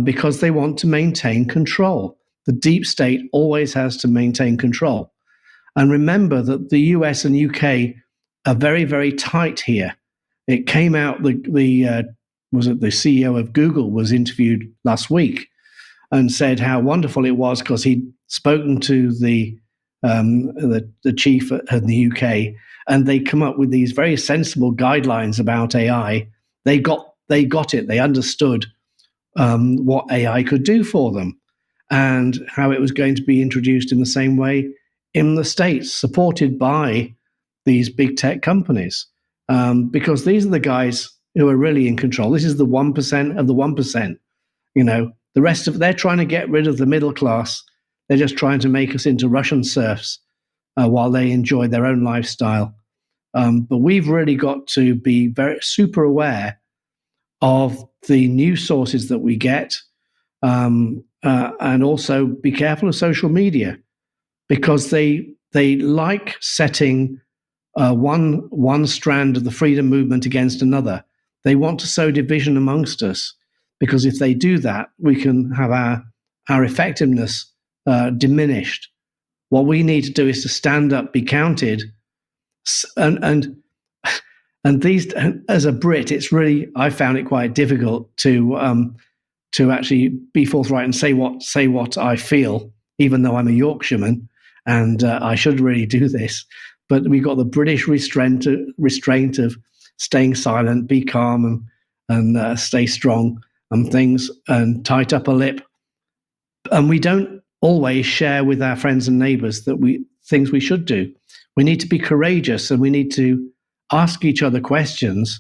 because they want to maintain control. The deep state always has to maintain control. And remember that the US and UK are very, very tight here. It came out, the CEO of Google was interviewed last week and said how wonderful it was because he'd spoken to the chief in the UK, and they come up with these very sensible guidelines about AI. They got it. They understood what AI could do for them and how it was going to be introduced in the same way in the States, supported by these big tech companies, because these are the guys who are really in control. This is the 1% of the 1%. The rest of they're trying to get rid of the middle class. They're just trying to make us into Russian serfs while they enjoy their own lifestyle. But we've really got to be very super aware of the news sources that we get, and also be careful of social media, because they like setting one strand of the freedom movement against another. They want to sow division amongst us, because if they do that, we can have our effectiveness diminished. What we need to do is to stand up, be counted, and these, as a Brit, it's really, I found it quite difficult to actually be forthright and say what I feel, even though I'm a Yorkshireman and I should really do this. But we've got the British restraint of staying silent, be calm, and stay strong and things, and tight up a lip. And we don't always share with our friends and neighbours things we should do. We need to be courageous, and we need to ask each other questions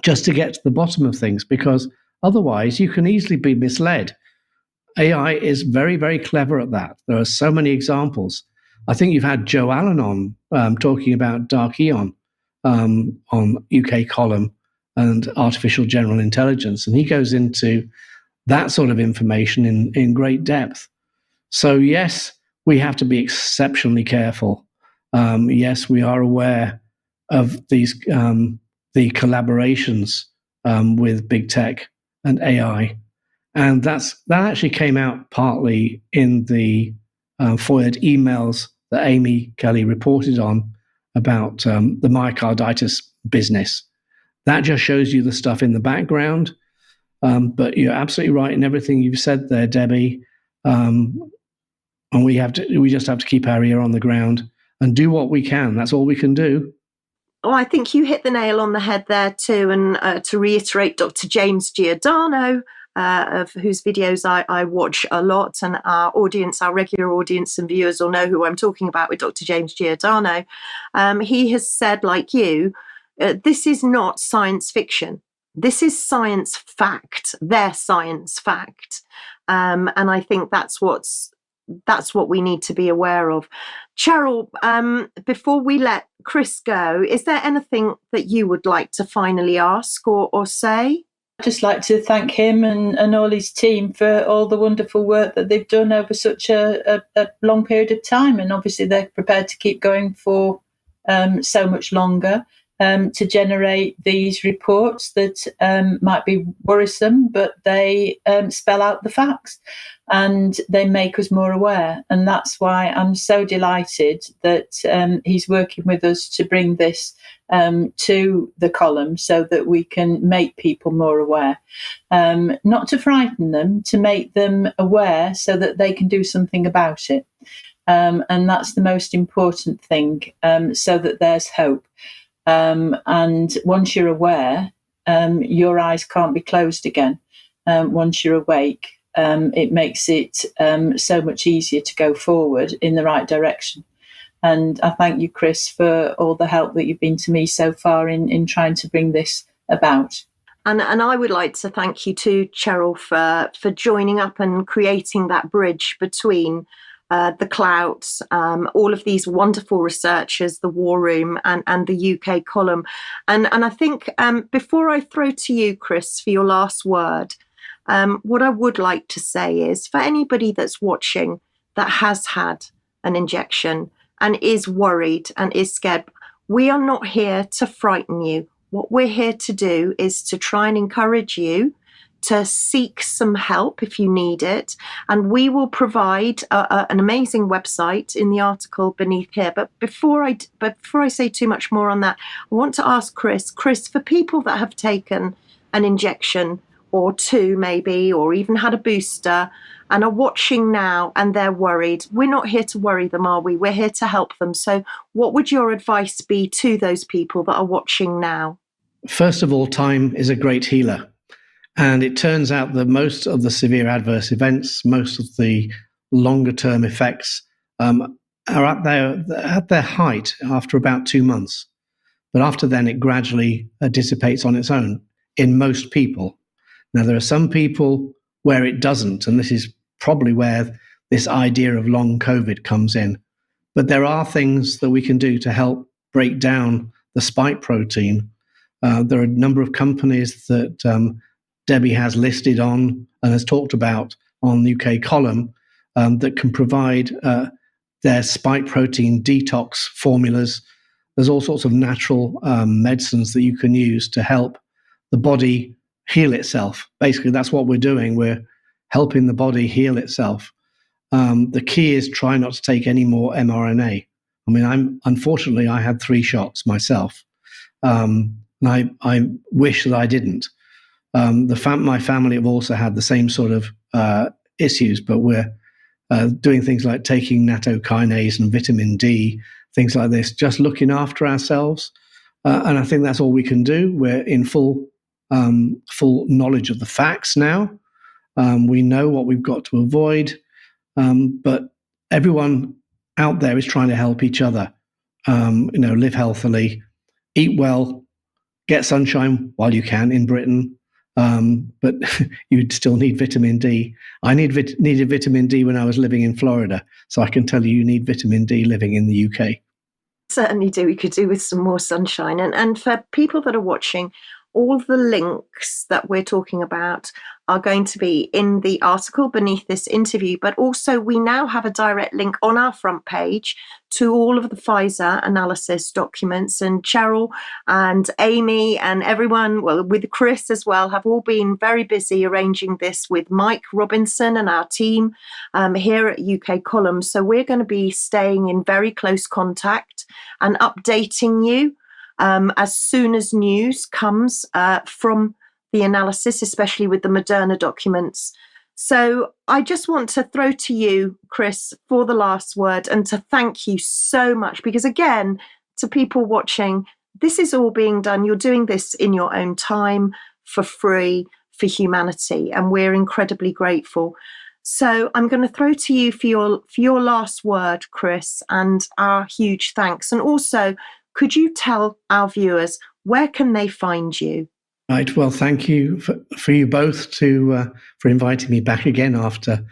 just to get to the bottom of things, because otherwise you can easily be misled. AI is very, very clever at that. There are so many examples. I think you've had Joe Allen on talking about Dark Eon on UK Column and artificial general intelligence, and he goes into that sort of information in great depth. So yes, we have to be exceptionally careful. Yes, we are aware of these the collaborations with big tech and AI, and that actually came out partly in the FOIA'd emails that Amy Kelly reported on about the myocarditis business. That just shows you the stuff in the background. But you're absolutely right in everything you've said there, Debbie. And we just have to keep our ear on the ground and do what we can. That's all we can do. Oh, I think you hit the nail on the head there too. And to reiterate, Dr. James Giordano, of whose videos I watch a lot, and our regular audience and viewers will know who I'm talking about with Dr. James Giordano. He has said, like you, This is not science fiction. This is science fact, their science fact. And I think that's what we need to be aware of. Cheryl, before we let Chris go, is there anything that you would like to finally ask or say? I'd just like to thank him and all his team for all the wonderful work that they've done over such a long period of time. And obviously they're prepared to keep going for so much longer. To generate these reports that might be worrisome, but they spell out the facts and they make us more aware. And that's why I'm so delighted that he's working with us to bring this to the column so that we can make people more aware. Not to frighten them, to make them aware so that they can do something about it. And that's the most important thing, so that there's hope. And once you're aware, your eyes can't be closed again. Once you're awake, it makes it so much easier to go forward in the right direction. And I thank you, Chris, for all the help that you've been to me so far in trying to bring this about. And I would like to thank you too, Cheryl, for joining up and creating that bridge between the Clouts, all of these wonderful researchers, the War Room and the UK column. And I think before I throw to you, Chris, for your last word, what I would like to say is for anybody that's watching that has had an injection and is worried and is scared, we are not here to frighten you. What we're here to do is to try and encourage you to seek some help if you need it. And we will provide an amazing website in the article beneath here. But before I say too much more on that, I want to ask Chris, for people that have taken an injection or two maybe, or even had a booster and are watching now and they're worried, we're not here to worry them, are we? We're here to help them. So what would your advice be to those people that are watching now? First of all, time is a great healer. And it turns out that most of the severe adverse events, most of the longer term effects are at their height after about 2 months. But after then, it gradually dissipates on its own in most people. Now, there are some people where it doesn't, and this is probably where this idea of long COVID comes in. But there are things that we can do to help break down the spike protein. There are a number of companies that Debbie has listed on and has talked about on the UK column that can provide their spike protein detox formulas. There's all sorts of natural medicines that you can use to help the body heal itself. Basically, that's what we're doing. We're helping the body heal itself. The key is try not to take any more mRNA. I mean, unfortunately, I had 3 shots myself. And I wish that I didn't. My family have also had the same sort of issues, but we're doing things like taking nattokinase and vitamin D, things like this, just looking after ourselves. And I think that's all we can do. We're in full knowledge of the facts now. We know what we've got to avoid, but everyone out there is trying to help each other. Live healthily, eat well, get sunshine while you can in Britain. But you'd still need vitamin D. I needed vitamin D when I was living in Florida, so I can tell you need vitamin D living in the UK. Certainly do. We could do with some more sunshine. And for people that are watching, all the links that we're talking about are going to be in the article beneath this interview, but also we now have a direct link on our front page to all of the Pfizer analysis documents. And Cheryl and Amy and everyone, well, with Chris as well, have all been very busy arranging this with Mike Robinson and our team here at UK Column. So we're going to be staying in very close contact and updating you as soon as news comes from the analysis, especially with the Moderna documents. So I just want to throw to you, Chris, for the last word and to thank you so much, because again, to people watching, this is all being done. You're doing this in your own time for free for humanity, and we're incredibly grateful. So I'm going to throw to you for your last word, Chris, and our huge thanks. And also, could you tell our viewers where can they find you? Right. Well, thank you for you both for inviting me back again after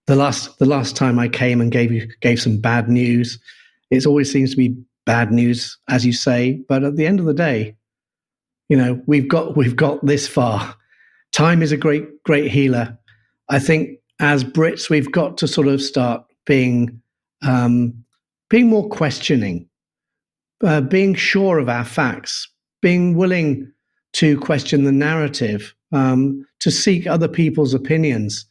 the last time I came and gave some bad news. It always seems to be bad news, as you say, but at the end of the day, we've got this far. Time is a great healer. I think as Brits, we've got to sort of start being more questioning, being sure of our facts, being willing to question the narrative, to seek other people's opinions,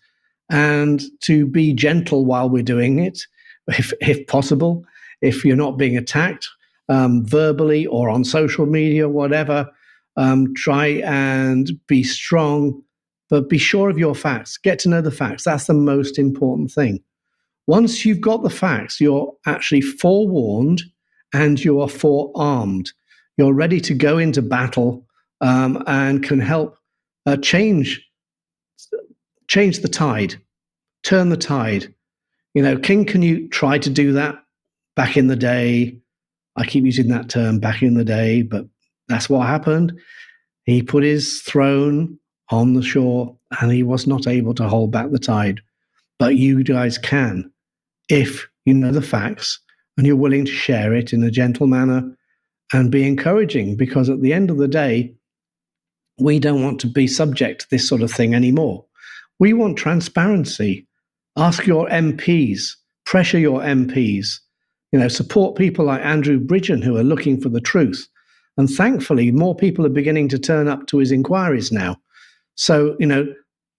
and to be gentle while we're doing it, if possible. If you're not being attacked verbally or on social media, whatever, try and be strong, but be sure of your facts. Get to know the facts. That's the most important thing. Once you've got the facts, you're actually forewarned and you are forearmed. You're ready to go into battle and can help change the tide, turn the tide. King Canute tried to do that back in the day. I keep using that term, back in the day, but that's what happened. He put his throne on the shore and he was not able to hold back the tide. But you guys can, if you know the facts and you're willing to share it in a gentle manner and be encouraging, because at the end of the day, we don't want to be subject to this sort of thing anymore. We want transparency. Ask your MPs, pressure your MPs, support people like Andrew Bridgen who are looking for the truth. And thankfully, more people are beginning to turn up to his inquiries now. So,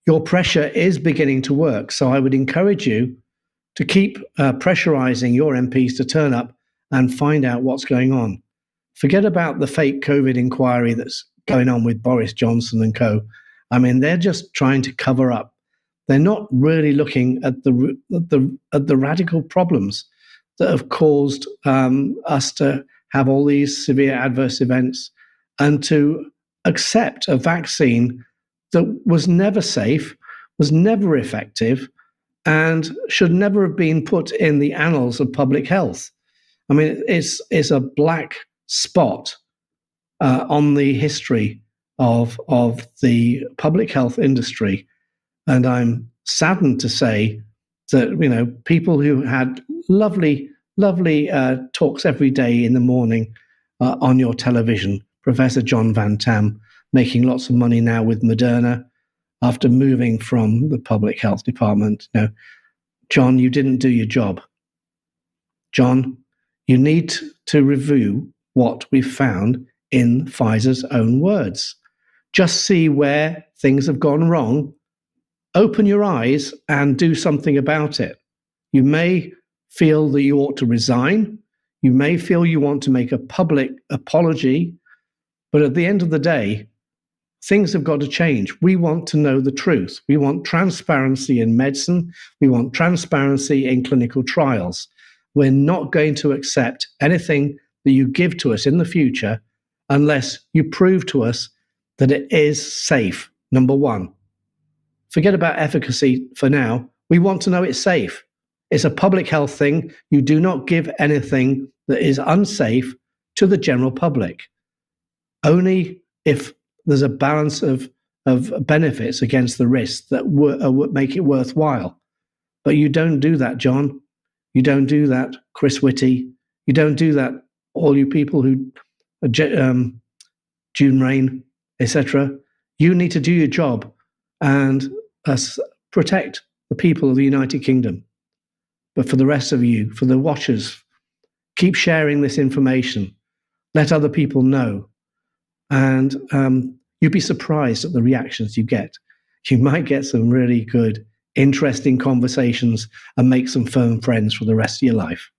your pressure is beginning to work. So I would encourage you to keep pressurizing your MPs to turn up and find out what's going on. Forget about the fake COVID inquiry that's going on with Boris Johnson and co. I mean, they're just trying to cover up. They're not really looking at the radical problems that have caused us to have all these severe adverse events and to accept a vaccine that was never safe, was never effective, and should never have been put in the annals of public health. I mean, it's a black spot on the history of the public health industry. And I'm saddened to say that, people who had lovely talks every day in the morning on your television, Professor John Van Tam, making lots of money now with Moderna after moving from the public health department. John, you didn't do your job. John, you need to review what we've found in Pfizer's own words. Just see where things have gone wrong. Open your eyes and do something about it. You may feel that you ought to resign. You may feel you want to make a public apology. But at the end of the day, things have got to change. We want to know the truth. We want transparency in medicine. We want transparency in clinical trials. We're not going to accept anything that you give to us in the future unless you prove to us that it is safe, number one. Forget about efficacy for now. We want to know it's safe. It's a public health thing. You do not give anything that is unsafe to the general public. Only if there's a balance of benefits against the risks that would make it worthwhile. But you don't do that, John. You don't do that, Chris Whitty. You don't do that, all you people who, June Rain, etc. You need to do your job and protect the people of the United Kingdom. But for the rest of you, for the watchers, keep sharing this information. Let other people know. And you'd be surprised at the reactions you get. You might get some really good, interesting conversations and make some firm friends for the rest of your life.